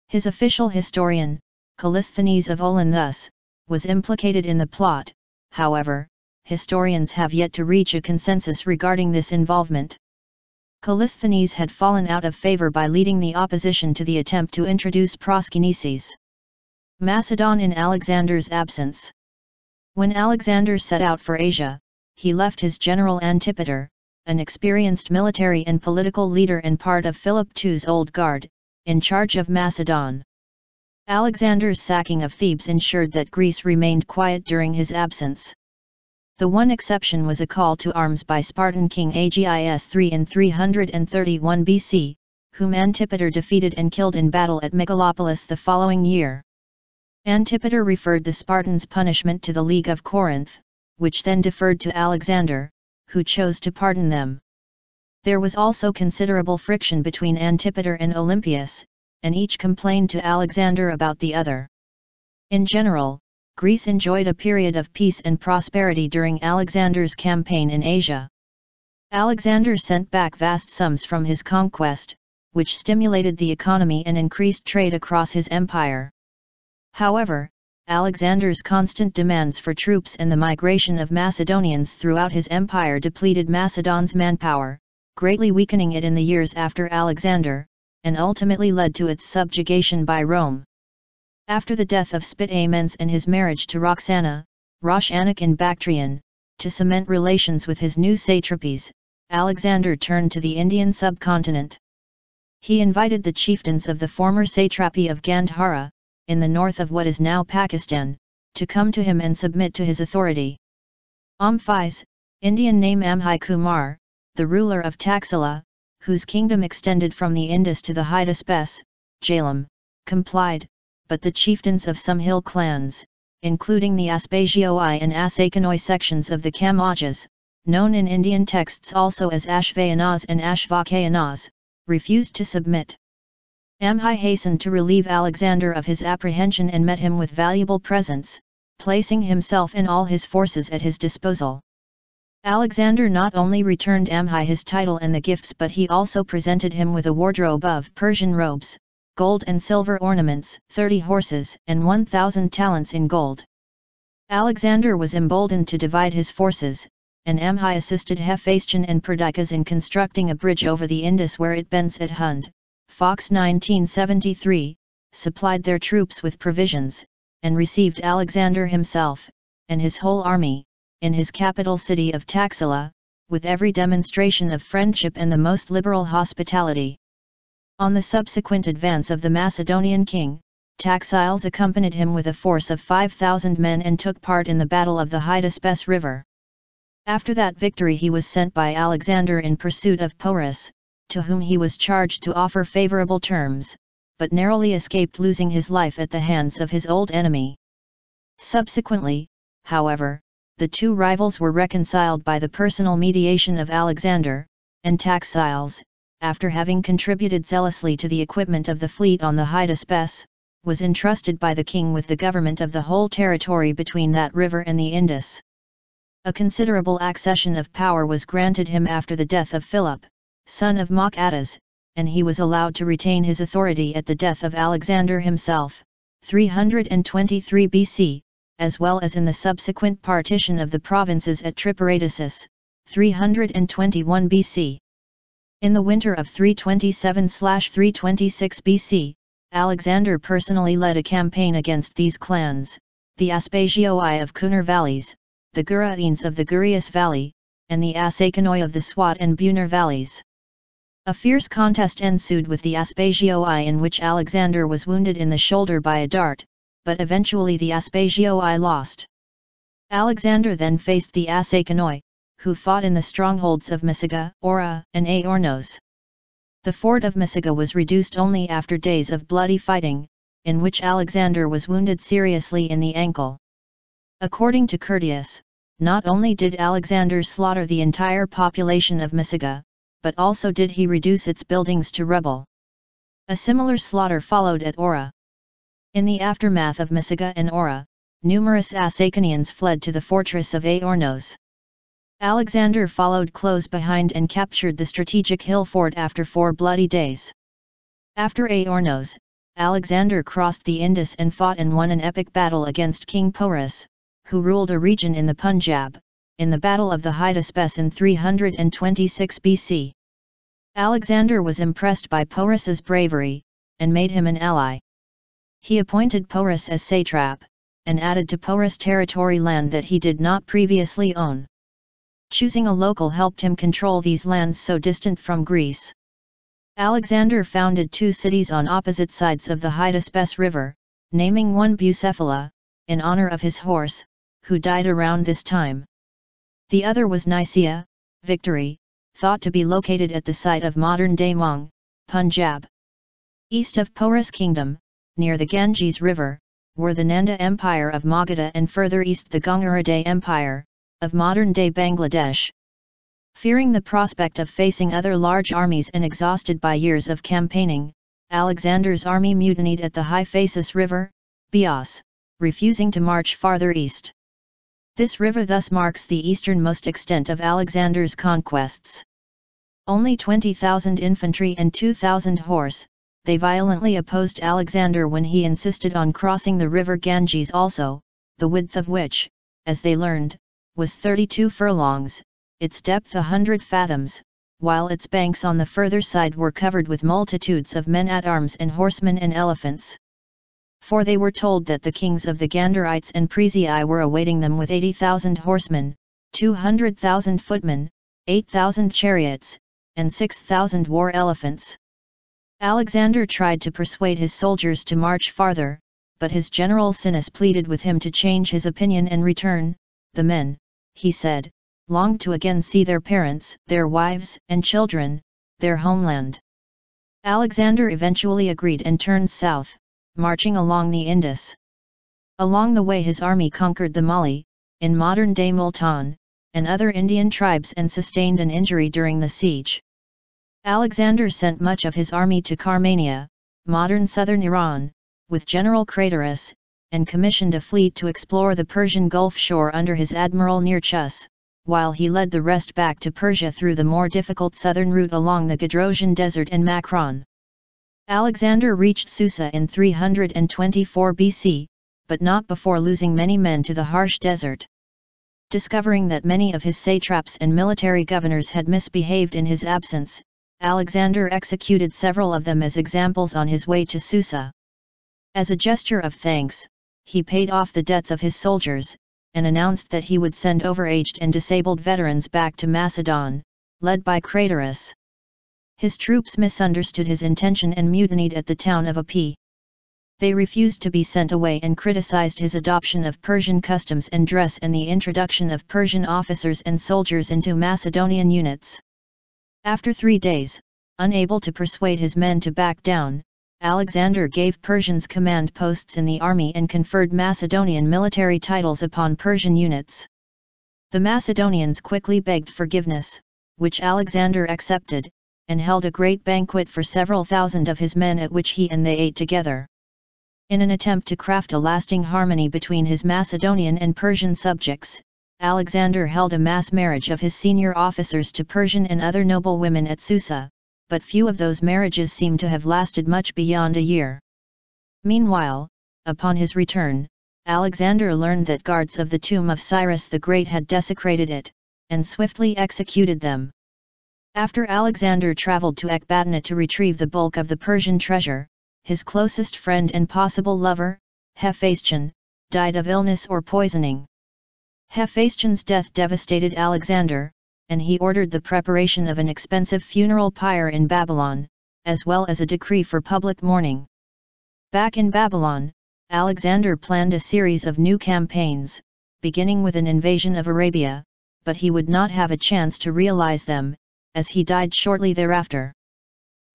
His official historian, Callisthenes of Olon thus, was implicated in the plot. However, historians have yet to reach a consensus regarding this involvement. Callisthenes had fallen out of favor by leading the opposition to the attempt to introduce proskyneses. Macedon in Alexander's absence. When Alexander set out for Asia, he left his general Antipater, an experienced military and political leader and part of Philip II's old guard, in charge of Macedon. Alexander's sacking of Thebes ensured that Greece remained quiet during his absence. The one exception was a call to arms by Spartan king Agis III in 331 BC, whom Antipater defeated and killed in battle at Megalopolis the following year. Antipater referred the Spartans' punishment to the League of Corinth, which then deferred to Alexander, who chose to pardon them. There was also considerable friction between Antipater and Olympias, and each complained to Alexander about the other. In general, Greece enjoyed a period of peace and prosperity during Alexander's campaign in Asia. Alexander sent back vast sums from his conquest, which stimulated the economy and increased trade across his empire. However, Alexander's constant demands for troops and the migration of Macedonians throughout his empire depleted Macedon's manpower, greatly weakening it in the years after Alexander, and ultimately led to its subjugation by Rome. After the death of Spitamenes and his marriage to Roxana, Roxanic in Bactrian, to cement relations with his new satrapies, Alexander turned to the Indian subcontinent. He invited the chieftains of the former satrapy of Gandhara, in the north of what is now Pakistan, to come to him and submit to his authority. Amphis, Indian name Amhi Kumar, the ruler of Taxila, whose kingdom extended from the Indus to the Hydaspes, Jhelum, complied, but the chieftains of some hill clans, including the Aspagioi and Asakanoi sections of the Kamajas, known in Indian texts also as Ashvayanas and Ashvakayanas, refused to submit. Amhi hastened to relieve Alexander of his apprehension and met him with valuable presents, placing himself and all his forces at his disposal. Alexander not only returned Amhi his title and the gifts, but he also presented him with a wardrobe of Persian robes, gold and silver ornaments, 30 horses, and 1,000 talents in gold. Alexander was emboldened to divide his forces, and Amhi assisted Hephaestion and Perdiccas in constructing a bridge over the Indus where it bends at Hund, Fox 1973, supplied their troops with provisions, and received Alexander himself, and his whole army, in his capital city of Taxila, with every demonstration of friendship and the most liberal hospitality. On the subsequent advance of the Macedonian king, Taxiles accompanied him with a force of 5,000 men and took part in the Battle of the Hydaspes River. After that victory he was sent by Alexander in pursuit of Porus, to whom he was charged to offer favorable terms, but narrowly escaped losing his life at the hands of his old enemy. Subsequently, however, the two rivals were reconciled by the personal mediation of Alexander, and Taxiles, after having contributed zealously to the equipment of the fleet on the Hydaspes, was entrusted by the king with the government of the whole territory between that river and the Indus. A considerable accession of power was granted him after the death of Philip, son of Mach-Attas, and he was allowed to retain his authority at the death of Alexander himself, 323 BC, as well as in the subsequent partition of the provinces at Triparadisus, 321 BC. In the winter of 327/326 BC, Alexander personally led a campaign against these clans, the Aspasioi of Kunar valleys, the Guraenes of the Gurius valley, and the Asakanoi of the Swat and Bunar valleys. A fierce contest ensued with the Aspasioi in which Alexander was wounded in the shoulder by a dart, but eventually the Aspasioi lost. Alexander then faced the Asakanoi, who fought in the strongholds of mé.gaː, Ora, and a.lék. The fort of mé.gaː was reduced only after days of bloody fighting, in which Alexander was wounded seriously in the ankle. According to Curtius, not only did Alexander slaughter the entire population of mé.gaː, but also did he reduce its buildings to rubble. A similar slaughter followed at Ora. In the aftermath of mé.gaː and Ora, numerous Asakanians fled to the fortress of a.lék. Alexander followed close behind and captured the strategic hill fort after 4 bloody days. After a.lék, Alexander crossed the Indus and fought and won an epic battle against King Porus, who ruled a region in the Punjab, in the Battle of the Hydaspes in 326 BC. Alexander was impressed by Porus's bravery, and made him an ally. He appointed Porus as satrap, and added to Porus territory land that he did not previously own. Choosing a local helped him control these lands so distant from Greece. Alexander founded 2 cities on opposite sides of the Hydaspes River, naming one Bucephala, in honor of his horse, who died around this time. The other was Nicaea, Victory, thought to be located at the site of modern-day Mong, Punjab. East of Porus Kingdom, near the Ganges River, were the Nanda Empire of Magadha and further east the Gongaradei Empire, of modern-day Bangladesh. Fearing the prospect of facing other large armies and exhausted by years of campaigning, Alexander's army mutinied at the Hyphasis River, Bios, refusing to march farther east. This river thus marks the easternmost extent of Alexander's conquests. Only 20,000 infantry and 2,000 horse, they violently opposed Alexander when he insisted on crossing the river Ganges also, the width of which, as they learned, was 32 furlongs, its depth 100 fathoms, while its banks on the further side were covered with multitudes of men-at-arms and horsemen and elephants. For they were told that the kings of the Gandharites and Persii were awaiting them with 80,000 horsemen, 200,000 footmen, 8,000 chariots, and 6,000 war elephants. Alexander tried to persuade his soldiers to march farther, but his general Sinus pleaded with him to change his opinion and return. The men, he said, longed to again see their parents, their wives and children, their homeland. Alexander eventually agreed and turned south, marching along the Indus. Along the way his army conquered the Mali, in modern-day Multan, and other Indian tribes and sustained an injury during the siege. Alexander sent much of his army to Carmania, modern southern Iran, with General Craterus, and commissioned a fleet to explore the Persian Gulf shore under his admiral Nearchus, while he led the rest back to Persia through the more difficult southern route along the Gedrosian Desert and Makron. Alexander reached Susa in 324 BC, but not before losing many men to the harsh desert. Discovering that many of his satraps and military governors had misbehaved in his absence, Alexander executed several of them as examples on his way to Susa. As a gesture of thanks, he paid off the debts of his soldiers, and announced that he would send overaged and disabled veterans back to Macedon, led by Craterus. His troops misunderstood his intention and mutinied at the town of Ap. They refused to be sent away and criticized his adoption of Persian customs and dress and the introduction of Persian officers and soldiers into Macedonian units. After 3 days, unable to persuade his men to back down, Alexander gave Persians command posts in the army and conferred Macedonian military titles upon Persian units. The Macedonians quickly begged forgiveness, which Alexander accepted, and held a great banquet for several thousand of his men at which he and they ate together. In an attempt to craft a lasting harmony between his Macedonian and Persian subjects, Alexander held a mass marriage of his senior officers to Persian and other noble women at Susa, but few of those marriages seem to have lasted much beyond a year. Meanwhile, upon his return, Alexander learned that guards of the tomb of Cyrus the Great had desecrated it, and swiftly executed them. After Alexander traveled to Ecbatana to retrieve the bulk of the Persian treasure, his closest friend and possible lover, Hephaestion, died of illness or poisoning. Hephaestion's death devastated Alexander, and he ordered the preparation of an expensive funeral pyre in Babylon, as well as a decree for public mourning. Back in Babylon, Alexander planned a series of new campaigns, beginning with an invasion of Arabia, but he would not have a chance to realize them, as he died shortly thereafter.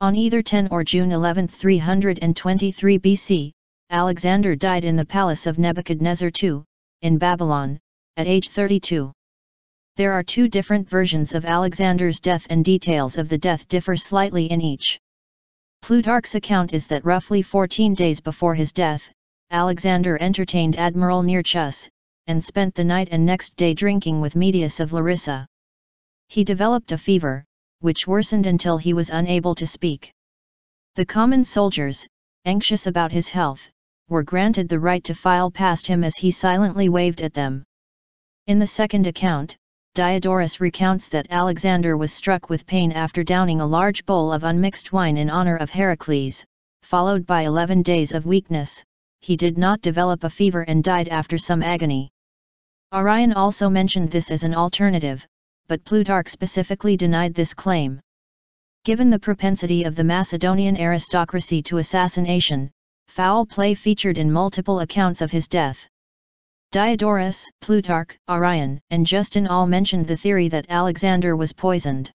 On either 10 or June 11, 323 BC, Alexander died in the palace of Nebuchadnezzar II, in Babylon, at age 32. There are two different versions of Alexander's death, and details of the death differ slightly in each. Plutarch's account is that roughly 14 days before his death, Alexander entertained Admiral Nearchus, and spent the night and next day drinking with Medius of Larissa. He developed a fever, which worsened until he was unable to speak. The common soldiers, anxious about his health, were granted the right to file past him as he silently waved at them. In the second account, Diodorus recounts that Alexander was struck with pain after downing a large bowl of unmixed wine in honor of Heracles, followed by 11 days of weakness. He did not develop a fever and died after some agony. Arrian also mentioned this as an alternative, but Plutarch specifically denied this claim. Given the propensity of the Macedonian aristocracy to assassination, foul play featured in multiple accounts of his death. Diodorus, Plutarch, Arrian, and Justin all mentioned the theory that Alexander was poisoned.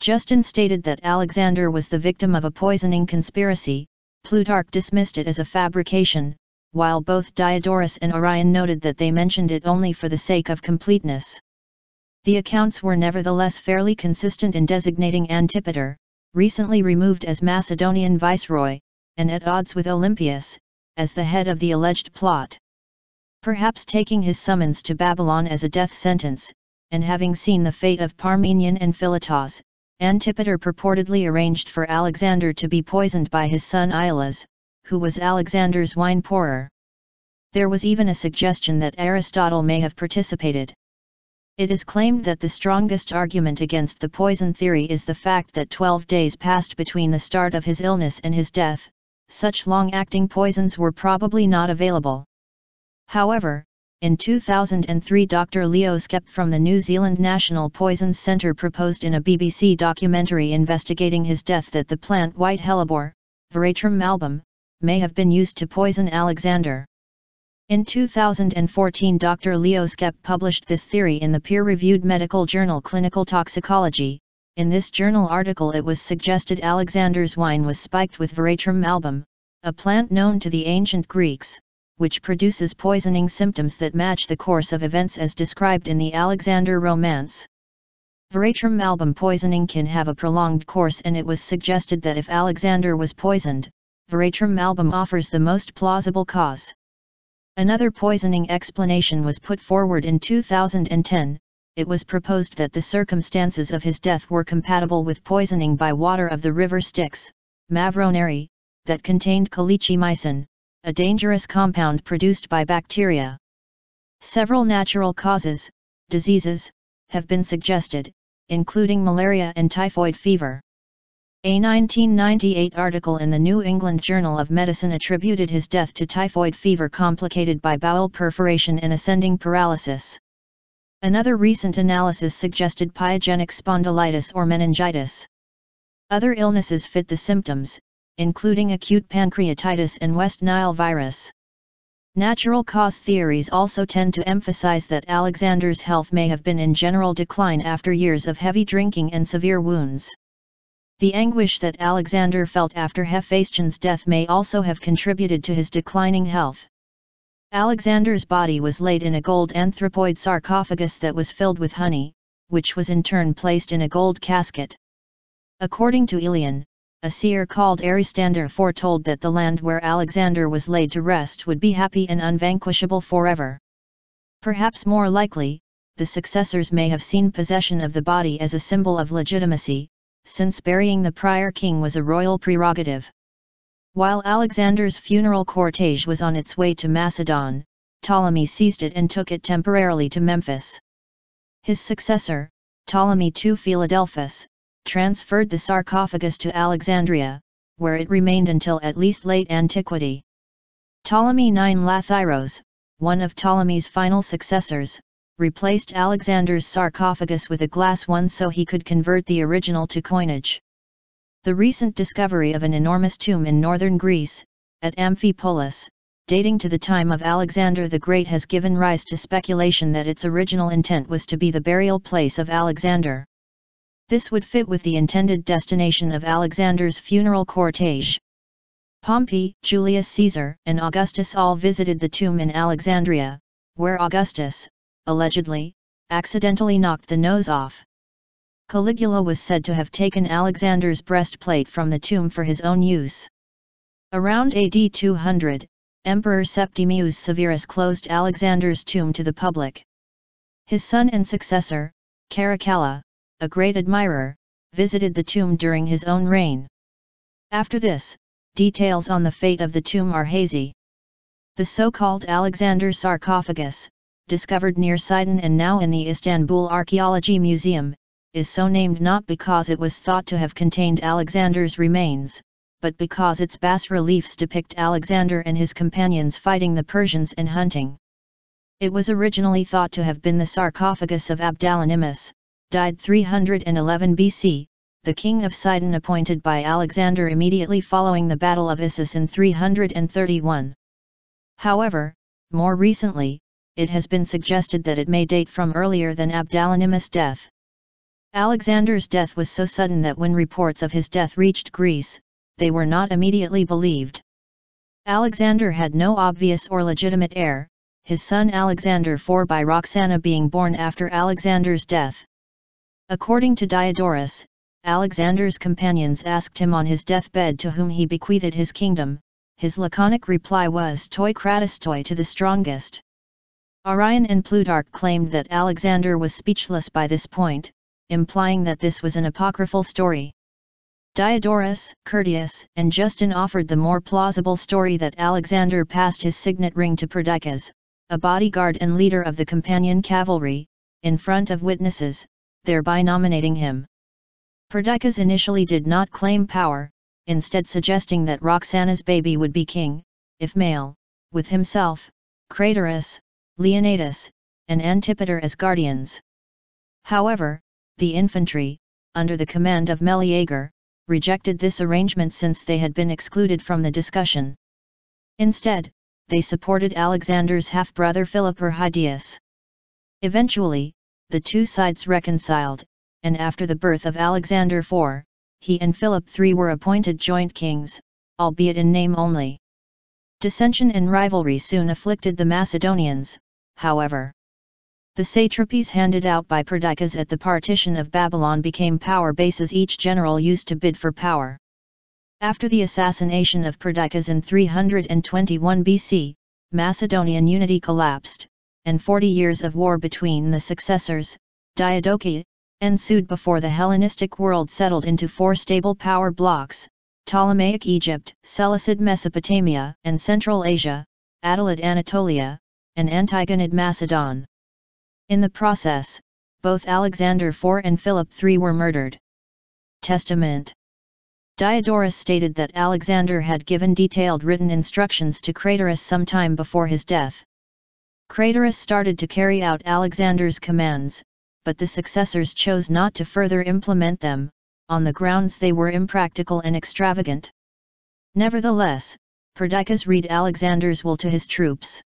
Justin stated that Alexander was the victim of a poisoning conspiracy. Plutarch dismissed it as a fabrication, while both Diodorus and Arrian noted that they mentioned it only for the sake of completeness. The accounts were nevertheless fairly consistent in designating Antipater, recently removed as Macedonian viceroy, and at odds with Olympias, as the head of the alleged plot. Perhaps taking his summons to Babylon as a death sentence, and having seen the fate of Parmenion and Philotas, Antipater purportedly arranged for Alexander to be poisoned by his son Iolaus, who was Alexander's wine pourer. There was even a suggestion that Aristotle may have participated. It is claimed that the strongest argument against the poison theory is the fact that 12 days passed between the start of his illness and his death. Such long-acting poisons were probably not available. However, in 2003 Dr. Leo Skep from the New Zealand National Poisons Centre proposed in a BBC documentary investigating his death that the plant white hellebore, Veratrum album, may have been used to poison Alexander. In 2014 Dr. Leo Skep published this theory in the peer-reviewed medical journal Clinical Toxicology. In this journal article it was suggested Alexander's wine was spiked with Veratrum album, a plant known to the ancient Greeks, which produces poisoning symptoms that match the course of events as described in the Alexander Romance. Veratrum album poisoning can have a prolonged course, and it was suggested that if Alexander was poisoned, Veratrum album offers the most plausible cause. Another poisoning explanation was put forward in 2010. It was proposed that the circumstances of his death were compatible with poisoning by water of the river Styx, Mavroneri, that contained calichimycin, a dangerous compound produced by bacteria. Several natural causes, diseases, have been suggested, including malaria and typhoid fever. A 1998 article in the New England Journal of Medicine attributed his death to typhoid fever complicated by bowel perforation and ascending paralysis. Another recent analysis suggested pyogenic spondylitis or meningitis. Other illnesses fit the symptoms, including acute pancreatitis and West Nile virus. Natural cause theories also tend to emphasize that Alexander's health may have been in general decline after years of heavy drinking and severe wounds. The anguish that Alexander felt after Hephaestion's death may also have contributed to his declining health. Alexander's body was laid in a gold anthropoid sarcophagus that was filled with honey, which was in turn placed in a gold casket. According to Elian, a seer called Aristotle foretold that the land where Alexander was laid to rest would be happy and unvanquishable forever. Perhaps more likely, the successors may have seen possession of the body as a symbol of legitimacy, since burying the prior king was a royal prerogative. While Alexander's funeral cortege was on its way to Macedon, Ptolemy seized it and took it temporarily to Memphis. His successor, Ptolemy II Philadelphus, transferred the sarcophagus to Alexandria, where it remained until at least late antiquity. Ptolemy IX Lathyrus, one of Ptolemy's final successors, replaced Alexander's sarcophagus with a glass one so he could convert the original to coinage. The recent discovery of an enormous tomb in northern Greece, at Amphipolis, dating to the time of Alexander the Great, has given rise to speculation that its original intent was to be the burial place of Alexander. This would fit with the intended destination of Alexander's funeral cortege. Pompey, Julius Caesar, and Augustus all visited the tomb in Alexandria, where Augustus, allegedly, accidentally knocked the nose off. Caligula was said to have taken Alexander's breastplate from the tomb for his own use. Around AD 200, Emperor Septimius Severus closed Alexander's tomb to the public. His son and successor, Caracalla, a great admirer, visited the tomb during his own reign. After this, details on the fate of the tomb are hazy. The so-called Alexander sarcophagus, discovered near Sidon and now in the Istanbul Archaeology Museum, is so named not because it was thought to have contained Alexander's remains, but because its bas-reliefs depict Alexander and his companions fighting the Persians and hunting. It was originally thought to have been the sarcophagus of Abdalanimus, died 311 BC, the king of Sidon appointed by Alexander immediately following the Battle of Issus in 331. However, more recently, it has been suggested that it may date from earlier than Abdalanimus' death. Alexander's death was so sudden that when reports of his death reached Greece, they were not immediately believed. Alexander had no obvious or legitimate heir, his son Alexander IV by Roxana being born after Alexander's death. According to Diodorus, Alexander's companions asked him on his deathbed to whom he bequeathed his kingdom. His laconic reply was toi kratos toi, to the strongest. Arrian and Plutarch claimed that Alexander was speechless by this point, implying that this was an apocryphal story. Diodorus, Curtius, and Justin offered the more plausible story that Alexander passed his signet ring to Perdiccas, a bodyguard and leader of the companion cavalry, in front of witnesses, thereby nominating him. Perdiccas initially did not claim power, instead suggesting that Roxana's baby would be king, if male, with himself, Craterus, Leonidas, and Antipater as guardians. However, the infantry, under the command of Meleager, rejected this arrangement since they had been excluded from the discussion. Instead, they supported Alexander's half-brother Philip or Hydias. Eventually, the two sides reconciled, and after the birth of Alexander IV, he and Philip III were appointed joint kings, albeit in name only. Dissension and rivalry soon afflicted the Macedonians, however. The satrapies handed out by Perdiccas at the partition of Babylon became power bases each general used to bid for power. After the assassination of Perdiccas in 321 BC, Macedonian unity collapsed, and 40 years of war between the successors, Diadochi, ensued before the Hellenistic world settled into four stable power blocks: Ptolemaic Egypt, Seleucid Mesopotamia and Central Asia, Attalid Anatolia, and Antigonid Macedon. In the process, both Alexander IV and Philip III were murdered. Testament. Diodorus stated that Alexander had given detailed written instructions to Craterus some time before his death. Craterus started to carry out Alexander's commands, but the successors chose not to further implement them, on the grounds they were impractical and extravagant. Nevertheless, Perdiccas read Alexander's will to his troops.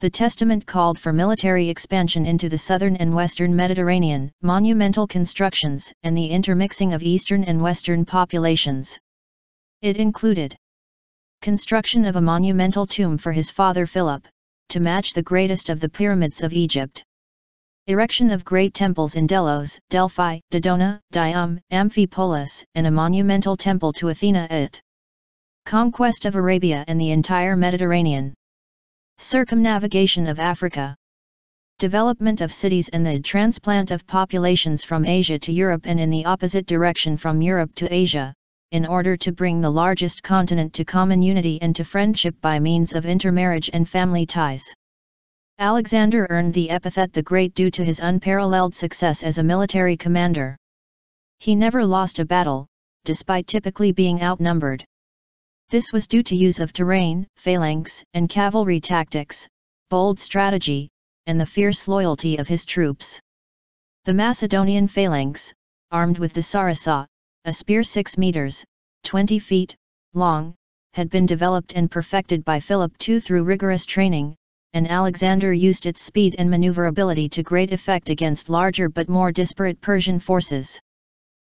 The testament called for military expansion into the southern and western Mediterranean, monumental constructions, and the intermixing of eastern and western populations. It included construction of a monumental tomb for his father Philip, to match the greatest of the pyramids of Egypt. Erection of great temples in Delos, Delphi, Dodona, Dium, Amphipolis, and a monumental temple to Athena at conquest of Arabia and the entire Mediterranean. Circumnavigation of Africa. Development of cities and the transplant of populations from Asia to Europe and in the opposite direction from Europe to Asia, in order to bring the largest continent to common unity and to friendship by means of intermarriage and family ties. Alexander earned the epithet the Great due to his unparalleled success as a military commander. He never lost a battle, despite typically being outnumbered. This was due to use of terrain, phalanx, and cavalry tactics, bold strategy, and the fierce loyalty of his troops. The Macedonian phalanx, armed with the sarissa, a spear 6 meters, 20 feet, long, had been developed and perfected by Philip II through rigorous training, and Alexander used its speed and maneuverability to great effect against larger but more disparate Persian forces.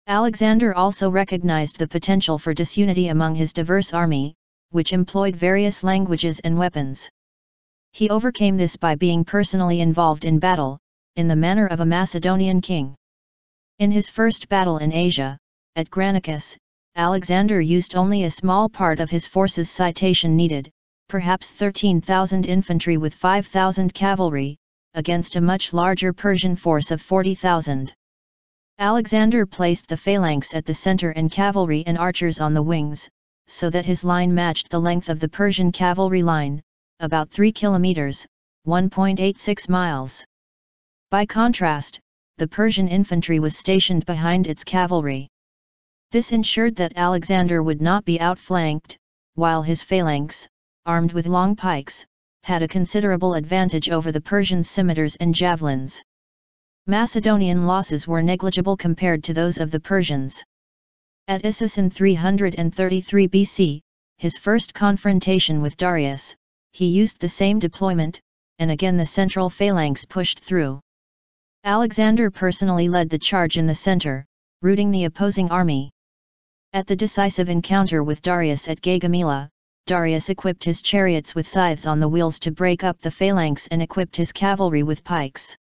Alexander also recognized the potential for disunity among his diverse army, which employed various languages and weapons. He overcame this by being personally involved in battle, in the manner of a Macedonian king. In his first battle in Asia, at Granicus, Alexander used only a small part of his force's citation needed, perhaps 13,000 infantry with 5,000 cavalry, against a much larger Persian force of 40,000. Alexander placed the phalanx at the center and cavalry and archers on the wings, so that his line matched the length of the Persian cavalry line, about 3 kilometers, 1.86 miles. By contrast, the Persian infantry was stationed behind its cavalry. This ensured that Alexander would not be outflanked, while his phalanx, armed with long pikes, had a considerable advantage over the Persian scimitars and javelins. Macedonian losses were negligible compared to those of the Persians. At Issus in 333 BC, his first confrontation with Darius, he used the same deployment, and again the central phalanx pushed through. Alexander personally led the charge in the center, routing the opposing army. At the decisive encounter with Darius at Gaugamela, Darius equipped his chariots with scythes on the wheels to break up the phalanx and equipped his cavalry with pikes.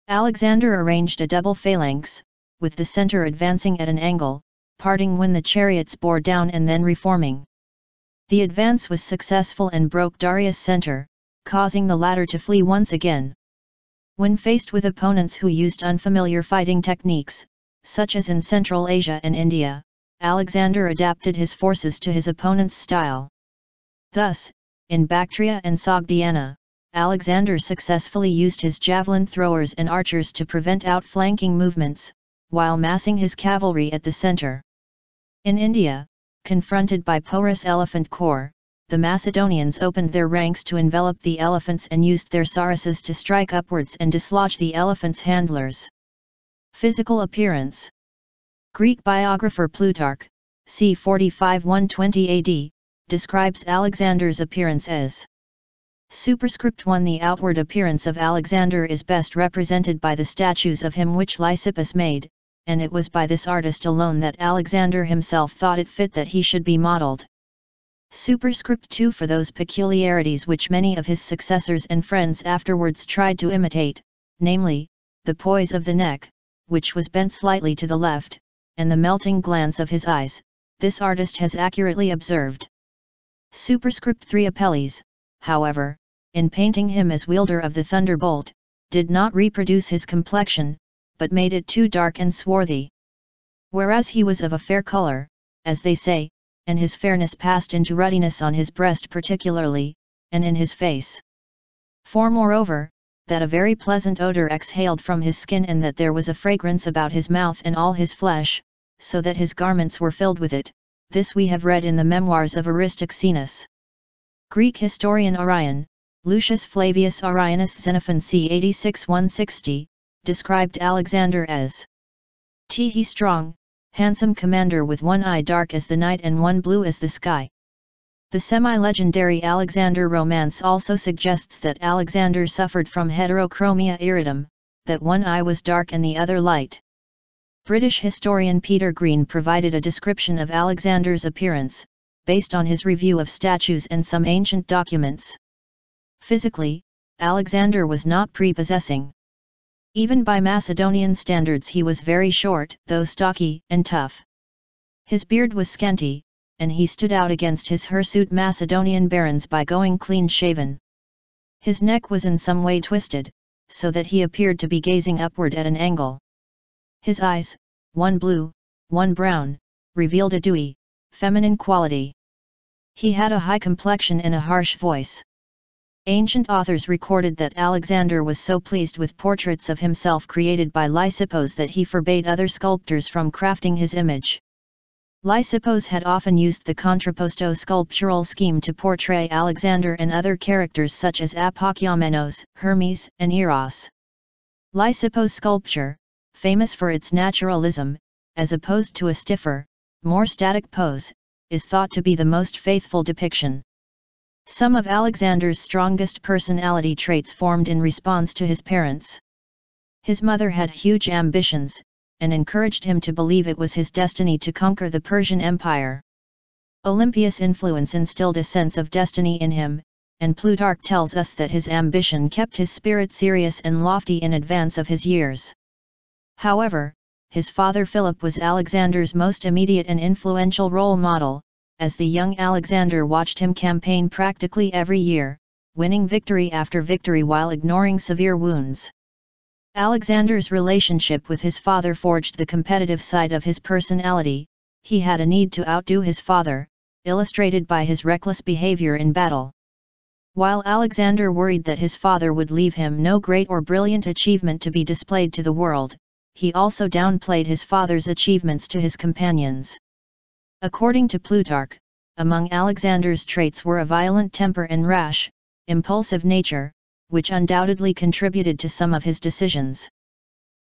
Alexander arranged a double phalanx, with the center advancing at an angle, parting when the chariots bore down and then reforming. The advance was successful and broke Darius' center, causing the latter to flee once again. When faced with opponents who used unfamiliar fighting techniques, such as in Central Asia and India, Alexander adapted his forces to his opponent's style. Thus, in Bactria and Sogdiana, Alexander successfully used his javelin throwers and archers to prevent outflanking movements, while massing his cavalry at the center. In India, confronted by porous elephant corps, the Macedonians opened their ranks to envelop the elephants and used their sarissas to strike upwards and dislodge the elephants' handlers. Physical appearance. Greek biographer Plutarch, c. 45–120 AD, describes Alexander's appearance as Superscript 1. The outward appearance of Alexander is best represented by the statues of him which Lysippus made, and it was by this artist alone that Alexander himself thought it fit that he should be modeled. Superscript 2. For those peculiarities which many of his successors and friends afterwards tried to imitate, namely, the poise of the neck, which was bent slightly to the left, and the melting glance of his eyes, this artist has accurately observed. Superscript 3. Apelles, however, in painting him as wielder of the thunderbolt, did not reproduce his complexion, but made it too dark and swarthy. Whereas he was of a fair color, as they say, and his fairness passed into ruddiness on his breast particularly, and in his face. For moreover, that a very pleasant odor exhaled from his skin and that there was a fragrance about his mouth and all his flesh, so that his garments were filled with it, this we have read in the memoirs of Aristoxenus. Greek historian Arrian, Lucius Flavius Arrianus Xenophon c. 86–160, described Alexander as he strong, handsome commander with one eye dark as the night and one blue as the sky. The semi-legendary Alexander romance also suggests that Alexander suffered from heterochromia iridum, that one eye was dark and the other light. British historian Peter Green provided a description of Alexander's appearance, based on his review of statues and some ancient documents. Physically, Alexander was not prepossessing. Even by Macedonian standards he was very short, though stocky and tough. His beard was scanty, and he stood out against his hirsute Macedonian barons by going clean-shaven. His neck was in some way twisted, so that he appeared to be gazing upward at an angle. His eyes, one blue, one brown, revealed a dewy, feminine quality. He had a high complexion and a harsh voice. Ancient authors recorded that Alexander was so pleased with portraits of himself created by Lysippos that he forbade other sculptors from crafting his image. Lysippos had often used the contrapposto sculptural scheme to portray Alexander and other characters such as Apollonios, Hermes, and Eros. Lysippos' sculpture, famous for its naturalism, as opposed to a stiffer, more static pose, is thought to be the most faithful depiction. Some of Alexander's strongest personality traits formed in response to his parents. His mother had huge ambitions, and encouraged him to believe it was his destiny to conquer the Persian Empire. Olympias' influence instilled a sense of destiny in him, and Plutarch tells us that his ambition kept his spirit serious and lofty in advance of his years. However, his father Philip was Alexander's most immediate and influential role model, as the young Alexander watched him campaign practically every year, winning victory after victory while ignoring severe wounds. Alexander's relationship with his father forged the competitive side of his personality. He had a need to outdo his father, illustrated by his reckless behavior in battle. While Alexander worried that his father would leave him no great or brilliant achievement to be displayed to the world, he also downplayed his father's achievements to his companions. According to Plutarch, among Alexander's traits were a violent temper and rash, impulsive nature, which undoubtedly contributed to some of his decisions.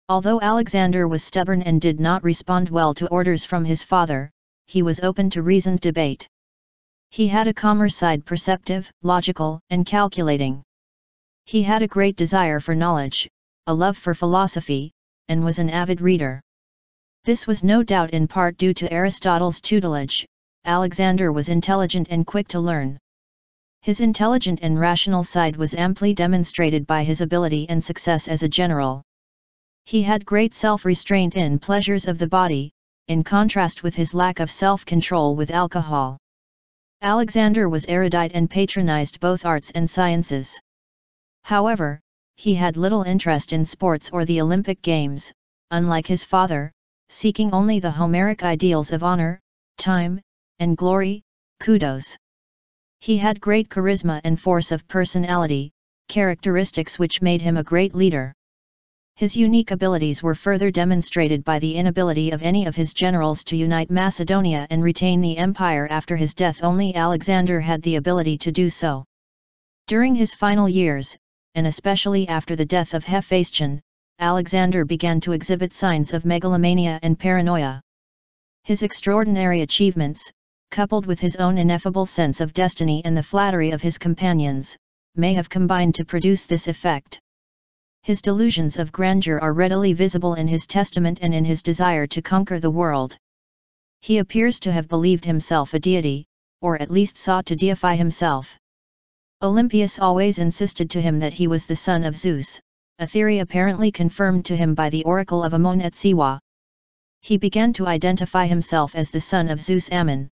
Although Alexander was stubborn and did not respond well to orders from his father, he was open to reasoned debate. He had a calmer side, perceptive, logical, and calculating. He had a great desire for knowledge, a love for philosophy, and was an avid reader. This was no doubt in part due to Aristotle's tutelage. Alexander was intelligent and quick to learn. His intelligent and rational side was amply demonstrated by his ability and success as a general. He had great self-restraint in pleasures of the body, in contrast with his lack of self-control with alcohol. Alexander was erudite and patronized both arts and sciences. However, he had little interest in sports or the Olympic Games, unlike his father, seeking only the Homeric ideals of honor, time, and glory, kudos. He had great charisma and force of personality, characteristics which made him a great leader. His unique abilities were further demonstrated by the inability of any of his generals to unite Macedonia and retain the empire after his death. Only Alexander had the ability to do so. During his final years, and especially after the death of Hephaestion, Alexander began to exhibit signs of megalomania and paranoia. His extraordinary achievements, coupled with his own ineffable sense of destiny and the flattery of his companions, may have combined to produce this effect. His delusions of grandeur are readily visible in his testament and in his desire to conquer the world. He appears to have believed himself a deity, or at least sought to deify himself. Olympias always insisted to him that he was the son of Zeus, a theory apparently confirmed to him by the oracle of Ammon at Siwa. He began to identify himself as the son of Zeus Ammon.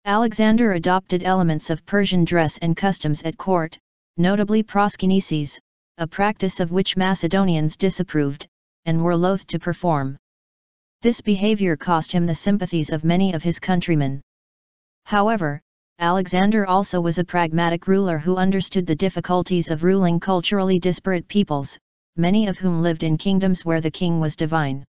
Alexander adopted elements of Persian dress and customs at court, notably proskynesis, a practice of which Macedonians disapproved, and were loath to perform. This behavior cost him the sympathies of many of his countrymen. However, Alexander also was a pragmatic ruler who understood the difficulties of ruling culturally disparate peoples, many of whom lived in kingdoms where the king was divine.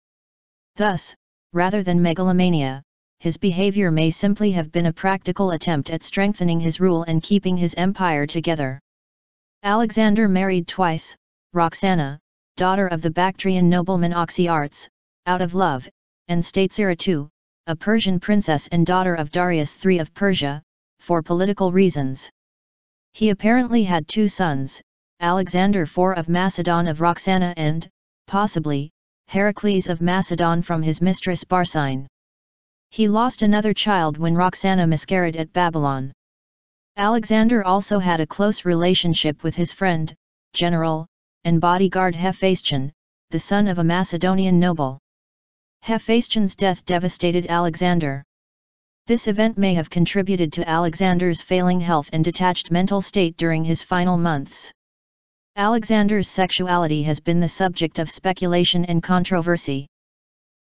Thus, rather than megalomania, his behavior may simply have been a practical attempt at strengthening his rule and keeping his empire together. Alexander married twice, Roxana, daughter of the Bactrian nobleman Oxyartes, out of love, and Stateira II, a Persian princess and daughter of Darius III of Persia, for political reasons. He apparently had two sons, Alexander IV of Macedon of Roxana and, possibly, Heracles of Macedon from his mistress Barsine. He lost another child when Roxana miscarried at Babylon. Alexander also had a close relationship with his friend, general, and bodyguard Hephaestion, the son of a Macedonian noble. Hephaestion's death devastated Alexander. This event may have contributed to Alexander's failing health and detached mental state during his final months. Alexander's sexuality has been the subject of speculation and controversy.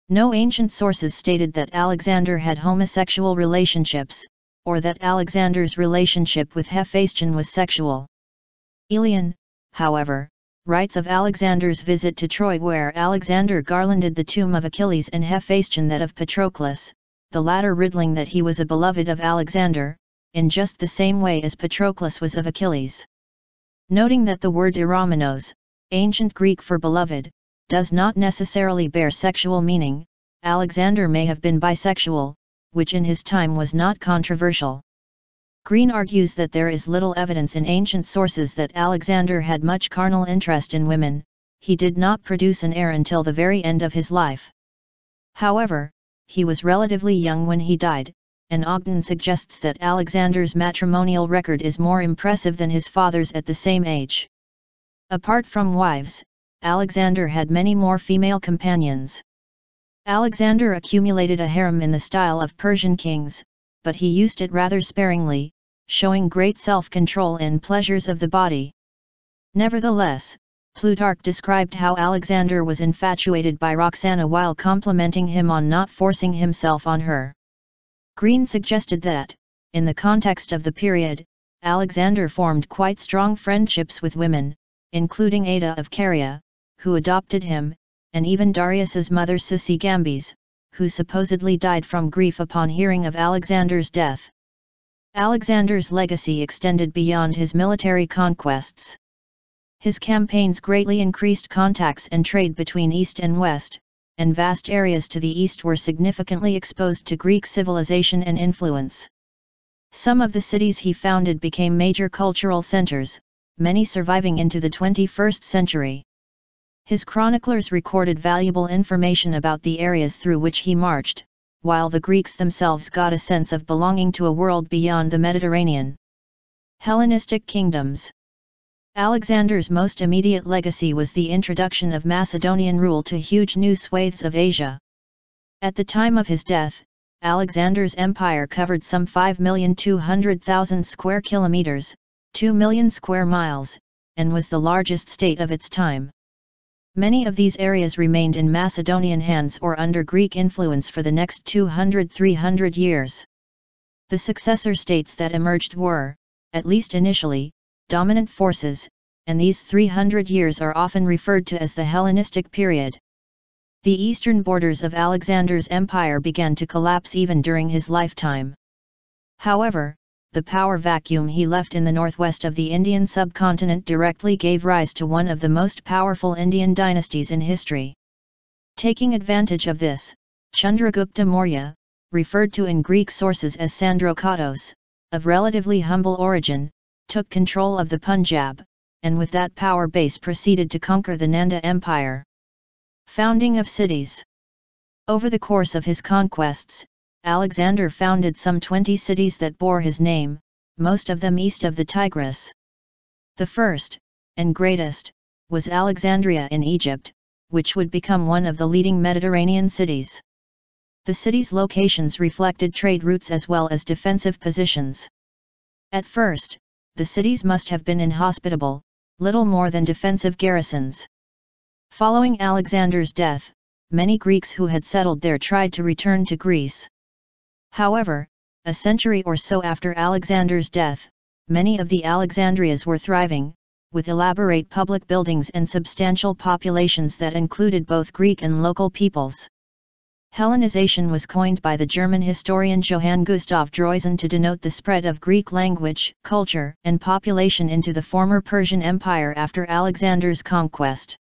No ancient sources stated that Alexander had homosexual relationships, or that Alexander's relationship with Hephaestion was sexual. Aelian, however, writes of Alexander's visit to Troy, where Alexander garlanded the tomb of Achilles and Hephaestion that of Patroclus, the latter riddling that he was a beloved of Alexander, in just the same way as Patroclus was of Achilles. Noting that the word eromenos, ancient Greek for beloved, does not necessarily bear sexual meaning, Alexander may have been bisexual, which in his time was not controversial. Green argues that there is little evidence in ancient sources that Alexander had much carnal interest in women. He did not produce an heir until the very end of his life. However, he was relatively young when he died, and Ogden suggests that Alexander's matrimonial record is more impressive than his father's at the same age. Apart from wives, Alexander had many more female companions. Alexander accumulated a harem in the style of Persian kings, but he used it rather sparingly, showing great self-control in pleasures of the body. Nevertheless, Plutarch described how Alexander was infatuated by Roxana while complimenting him on not forcing himself on her. Green suggested that, in the context of the period, Alexander formed quite strong friendships with women, including Ada of Caria, who adopted him, and even Darius's mother Sisigambes, who supposedly died from grief upon hearing of Alexander's death. Alexander's legacy extended beyond his military conquests. His campaigns greatly increased contacts and trade between East and West, and vast areas to the east were significantly exposed to Greek civilization and influence. Some of the cities he founded became major cultural centers, many surviving into the 21st century. His chroniclers recorded valuable information about the areas through which he marched, while the Greeks themselves got a sense of belonging to a world beyond the Mediterranean. Hellenistic kingdoms. Alexander's most immediate legacy was the introduction of Macedonian rule to huge new swathes of Asia. At the time of his death, Alexander's empire covered some 5,200,000 square kilometers, 2 million square miles, and was the largest state of its time. Many of these areas remained in Macedonian hands or under Greek influence for the next 200–300 years. The successor states that emerged were, at least initially, dominant forces, and these 300 years are often referred to as the Hellenistic period. The eastern borders of Alexander's empire began to collapse even during his lifetime. However, the power vacuum he left in the northwest of the Indian subcontinent directly gave rise to one of the most powerful Indian dynasties in history. Taking advantage of this, Chandragupta Maurya, referred to in Greek sources as Sandrokatos, of relatively humble origin, took control of the Punjab, and with that power base proceeded to conquer the Nanda Empire. Founding of cities. Over the course of his conquests, Alexander founded some 20 cities that bore his name, most of them east of the Tigris. The first, and greatest, was Alexandria in Egypt, which would become one of the leading Mediterranean cities. The city's locations reflected trade routes as well as defensive positions. At first, the cities must have been inhospitable, little more than defensive garrisons. Following Alexander's death, many Greeks who had settled there tried to return to Greece. However, a century or so after Alexander's death, many of the Alexandrias were thriving, with elaborate public buildings and substantial populations that included both Greek and local peoples. Hellenization was coined by the German historian Johann Gustav Droysen to denote the spread of Greek language, culture, and population into the former Persian Empire after Alexander's conquest.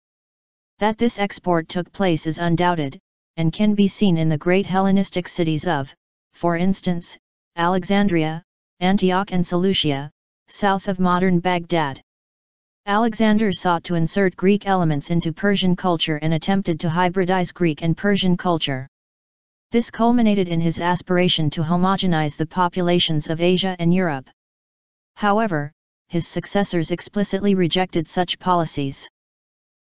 That this export took place is undoubted, and can be seen in the great Hellenistic cities of, for instance, Alexandria, Antioch and Seleucia, south of modern Baghdad. Alexander sought to insert Greek elements into Persian culture and attempted to hybridize Greek and Persian culture. This culminated in his aspiration to homogenize the populations of Asia and Europe. However, his successors explicitly rejected such policies.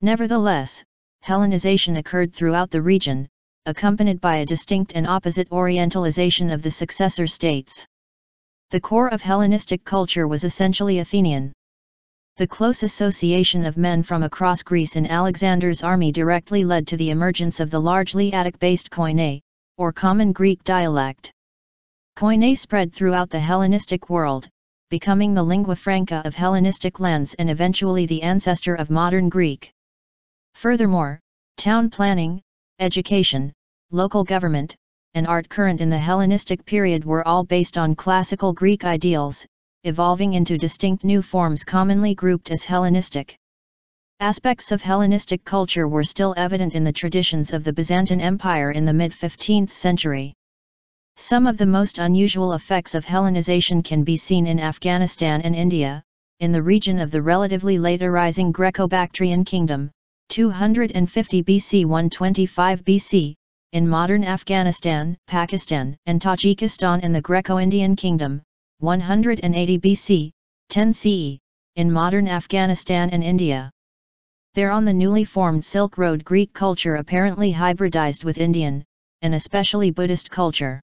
Nevertheless, Hellenization occurred throughout the region, accompanied by a distinct and opposite orientalization of the successor states. The core of Hellenistic culture was essentially Athenian. The close association of men from across Greece in Alexander's army directly led to the emergence of the largely Attic-based Koine, or Common Greek dialect. Koine spread throughout the Hellenistic world, becoming the lingua franca of Hellenistic lands and eventually the ancestor of modern Greek. Furthermore, town planning, education, local government, and art current in the Hellenistic period were all based on classical Greek ideals, evolving into distinct new forms commonly grouped as Hellenistic. Aspects of Hellenistic culture were still evident in the traditions of the Byzantine Empire in the mid-15th century. Some of the most unusual effects of Hellenization can be seen in Afghanistan and India, in the region of the relatively late arising Greco-Bactrian kingdom, 250 BC 125 BC, in modern Afghanistan, Pakistan, and Tajikistan and the Greco-Indian kingdom, 180 BC, 10 CE, in modern Afghanistan and India. There on the newly formed Silk Road Greek culture apparently hybridized with Indian, and especially Buddhist culture.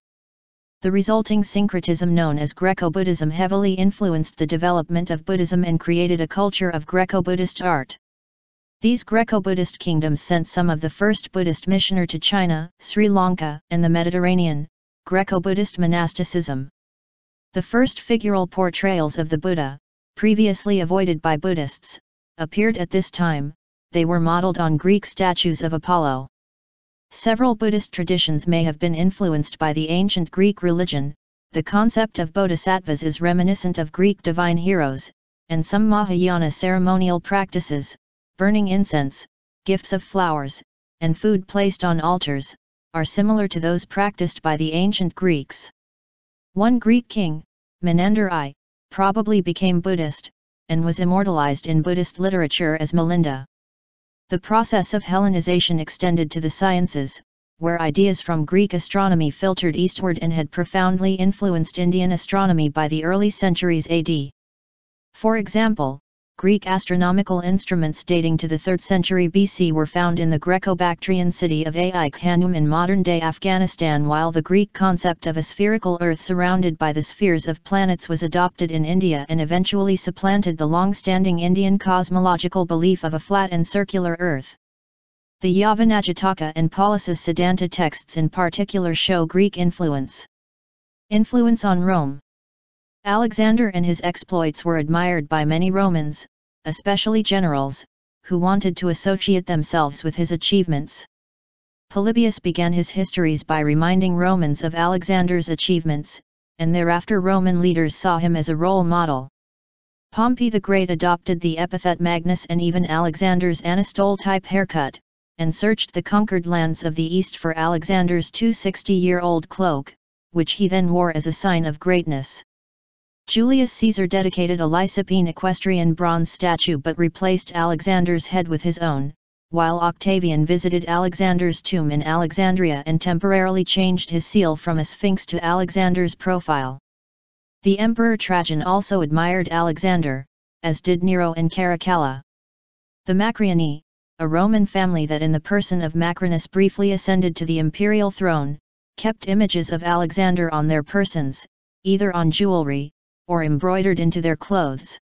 The resulting syncretism known as Greco-Buddhism heavily influenced the development of Buddhism and created a culture of Greco-Buddhist art. These Greco-Buddhist kingdoms sent some of the first Buddhist missionary to China, Sri Lanka, and the Mediterranean, Greco-Buddhist monasticism. The first figural portrayals of the Buddha, previously avoided by Buddhists, appeared at this time. They were modeled on Greek statues of Apollo. Several Buddhist traditions may have been influenced by the ancient Greek religion. The concept of bodhisattvas is reminiscent of Greek divine heroes, and some Mahayana ceremonial practices, burning incense, gifts of flowers, and food placed on altars, are similar to those practiced by the ancient Greeks. One Greek king, Menander I, probably became Buddhist, and was immortalized in Buddhist literature as Milinda. The process of Hellenization extended to the sciences, where ideas from Greek astronomy filtered eastward and had profoundly influenced Indian astronomy by the early centuries AD. For example, Greek astronomical instruments dating to the 3rd century BC were found in the Greco-Bactrian city of a.lék.san in modern-day Afghanistan, while the Greek concept of a spherical Earth surrounded by the spheres of planets was adopted in India and eventually supplanted the long-standing Indian cosmological belief of a flat and circular Earth. The Yavanajataka and Paulus's Siddhanta texts in particular show Greek influence. Influence on Rome. Alexander and his exploits were admired by many Romans, especially generals, who wanted to associate themselves with his achievements. Polybius began his histories by reminding Romans of Alexander's achievements, and thereafter Roman leaders saw him as a role model. Pompey the Great adopted the epithet Magnus and even Alexander's Anastole-type haircut, and searched the conquered lands of the East for Alexander's 260-year-old cloak, which he then wore as a sign of greatness. Julius Caesar dedicated a Lysippine equestrian bronze statue but replaced Alexander's head with his own, while Octavian visited Alexander's tomb in Alexandria and temporarily changed his seal from a sphinx to Alexander's profile. The Emperor Trajan also admired Alexander, as did Nero and Caracalla. The Macriani, a Roman family that in the person of Macrinus briefly ascended to the imperial throne, kept images of Alexander on their persons, either on jewelry, or embroidered into their clothes.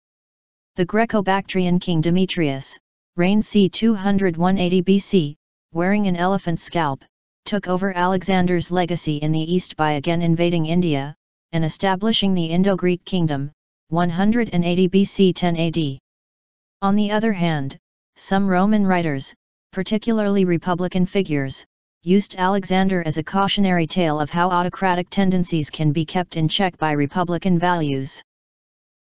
The Greco-Bactrian king Demetrius, reigned c. 280 BC, wearing an elephant scalp, took over Alexander's legacy in the east by again invading India, and establishing the Indo-Greek kingdom, 180 BC 10 AD. On the other hand, some Roman writers, particularly Republican figures, used Alexander as a cautionary tale of how autocratic tendencies can be kept in check by republican values.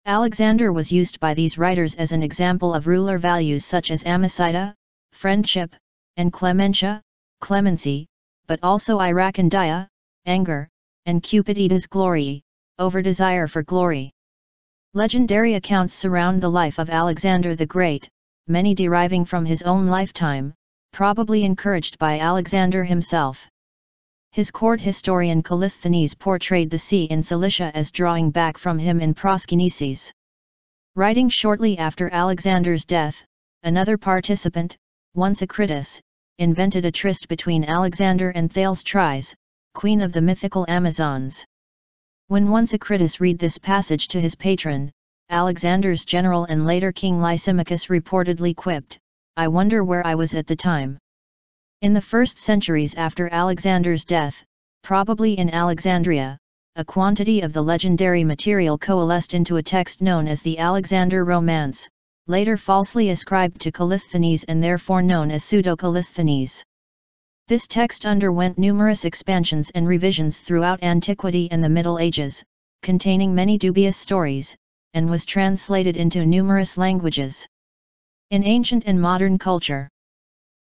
Alexander was used by these writers as an example of ruler values such as amicida, friendship, and clementia, clemency, but also iracondia, anger, and cupiditas gloriae, over desire for glory. Legendary accounts surround the life of Alexander the Great, many deriving from his own lifetime, probably encouraged by Alexander himself. His court historian Callisthenes portrayed the sea in Cilicia as drawing back from him in Proskyneses. Writing shortly after Alexander's death, another participant, one Sacritus, invented a tryst between Alexander and Thalestris, queen of the mythical Amazons. When one Sacritus read this passage to his patron, Alexander's general and later king Lysimachus reportedly quipped, "I wonder where I was at the time." In the first centuries after Alexander's death, probably in Alexandria, a quantity of the legendary material coalesced into a text known as the Alexander Romance, later falsely ascribed to Callisthenes and therefore known as Pseudo-Callisthenes. This text underwent numerous expansions and revisions throughout antiquity and the Middle Ages, containing many dubious stories, and was translated into numerous languages. In ancient and modern culture,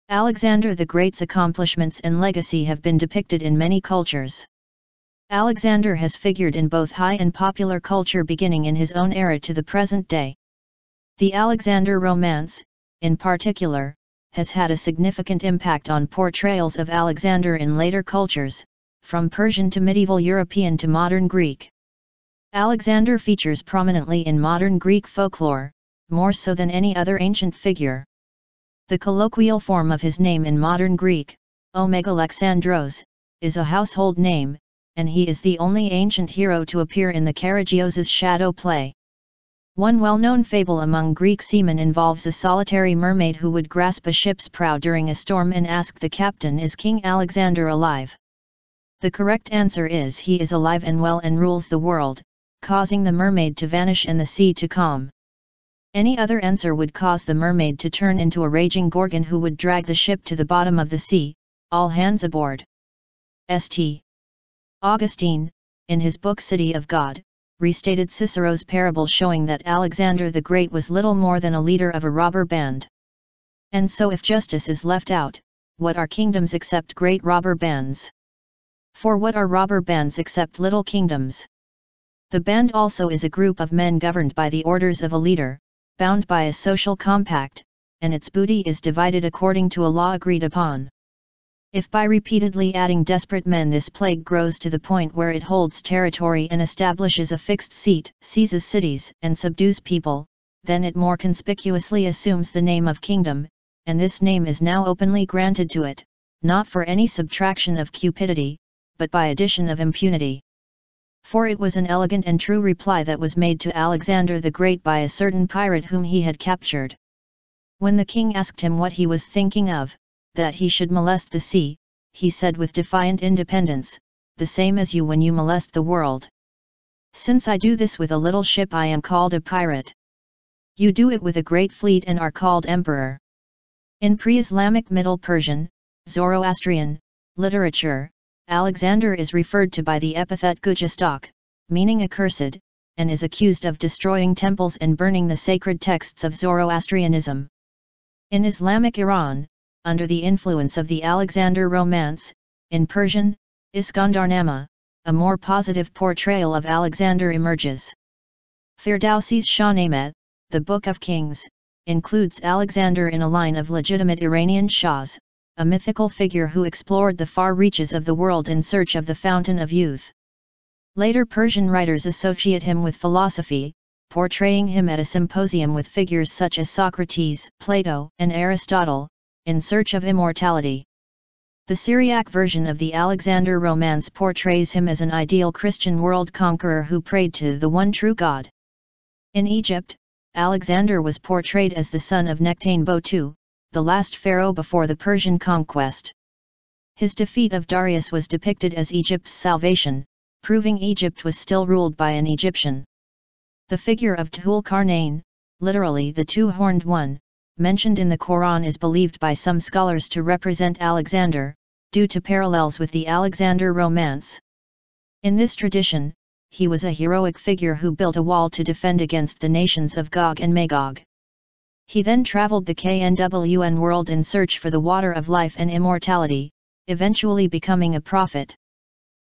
Alexander the Great's accomplishments and legacy have been depicted in many cultures. Alexander has figured in both high and popular culture beginning in his own era to the present day. The Alexander Romance, in particular, has had a significant impact on portrayals of Alexander in later cultures, from Persian to medieval European to modern Greek. Alexander features prominently in modern Greek folklore, more so than any other ancient figure. The colloquial form of his name in modern Greek, ἀλέξανδρος, is a household name, and he is the only ancient hero to appear in the Karagios's shadow play. One well-known fable among Greek seamen involves a solitary mermaid who would grasp a ship's prow during a storm and ask the captain, "Is King Alexander alive?" The correct answer is he is alive and well and rules the world, causing the mermaid to vanish and the sea to calm. Any other answer would cause the mermaid to turn into a raging gorgon who would drag the ship to the bottom of the sea, all hands aboard. St. Augustine, in his book City of God, restated Cicero's parable showing that Alexander the Great was little more than a leader of a robber band. And so if justice is left out, what are kingdoms except great robber bands? For what are robber bands except little kingdoms? The band also is a group of men governed by the orders of a leader, bound by a social compact, and its booty is divided according to a law agreed upon. If by repeatedly adding desperate men this plague grows to the point where it holds territory and establishes a fixed seat, seizes cities and subdues people, then it more conspicuously assumes the name of kingdom, and this name is now openly granted to it, not for any subtraction of cupidity, but by addition of impunity. For it was an elegant and true reply that was made to Alexander the Great by a certain pirate whom he had captured. When the king asked him what he was thinking of, that he should molest the sea, he said with defiant independence, "The same as you when you molest the world. Since I do this with a little ship I am called a pirate. You do it with a great fleet and are called emperor." In pre-Islamic Middle Persian, Zoroastrian, literature, Alexander is referred to by the epithet Gujastok, meaning accursed, and is accused of destroying temples and burning the sacred texts of Zoroastrianism. In Islamic Iran, under the influence of the Alexander Romance, in Persian, Iskandarnama, a more positive portrayal of Alexander emerges. Ferdowsi's Shahnameh, the Book of Kings, includes Alexander in a line of legitimate Iranian shahs, a mythical figure who explored the far reaches of the world in search of the fountain of youth. Later Persian writers associate him with philosophy, portraying him at a symposium with figures such as Socrates, Plato, and Aristotle, in search of immortality. The Syriac version of the Alexander Romance portrays him as an ideal Christian world conqueror who prayed to the one true God. In Egypt, Alexander was portrayed as the son of Nectanebo II, the last pharaoh before the Persian conquest. His defeat of Darius was depicted as Egypt's salvation, proving Egypt was still ruled by an Egyptian. The figure of Dhul-Qarnayn, literally the two-horned one, mentioned in the Quran is believed by some scholars to represent Alexander, due to parallels with the Alexander Romance. In this tradition, he was a heroic figure who built a wall to defend against the nations of Gog and Magog. He then traveled the KNWN world in search for the water of life and immortality, eventually becoming a prophet.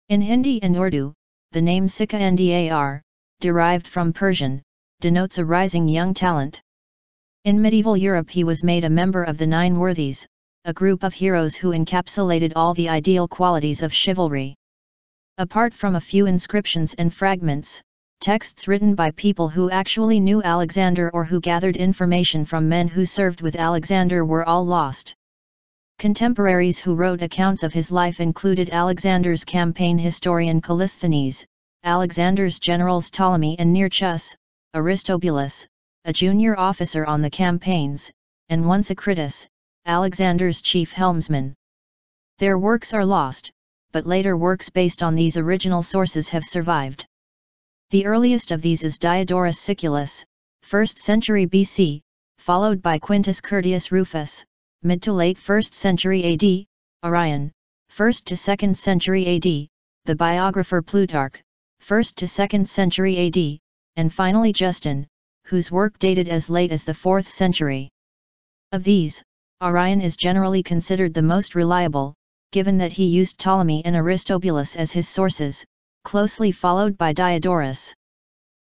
In Hindi and Urdu, the name Sikandar, derived from Persian, denotes a rising young talent. In medieval Europe he was made a member of the Nine Worthies, a group of heroes who encapsulated all the ideal qualities of chivalry. Apart from a few inscriptions and fragments, texts written by people who actually knew Alexander or who gathered information from men who served with Alexander were all lost. Contemporaries who wrote accounts of his life included Alexander's campaign historian Callisthenes, Alexander's generals Ptolemy and Nearchus, Aristobulus, a junior officer on the campaigns, and Onesicritus, Alexander's chief helmsman. Their works are lost, but later works based on these original sources have survived. The earliest of these is Diodorus Siculus, 1st century BC, followed by Quintus Curtius Rufus, mid to late 1st century AD, Arrian, 1st to 2nd century AD, the biographer Plutarch, 1st to 2nd century AD, and finally Justin, whose work dated as late as the 4th century. Of these, Arrian is generally considered the most reliable, given that he used Ptolemy and Aristobulus as his sources, closely followed by Diodorus.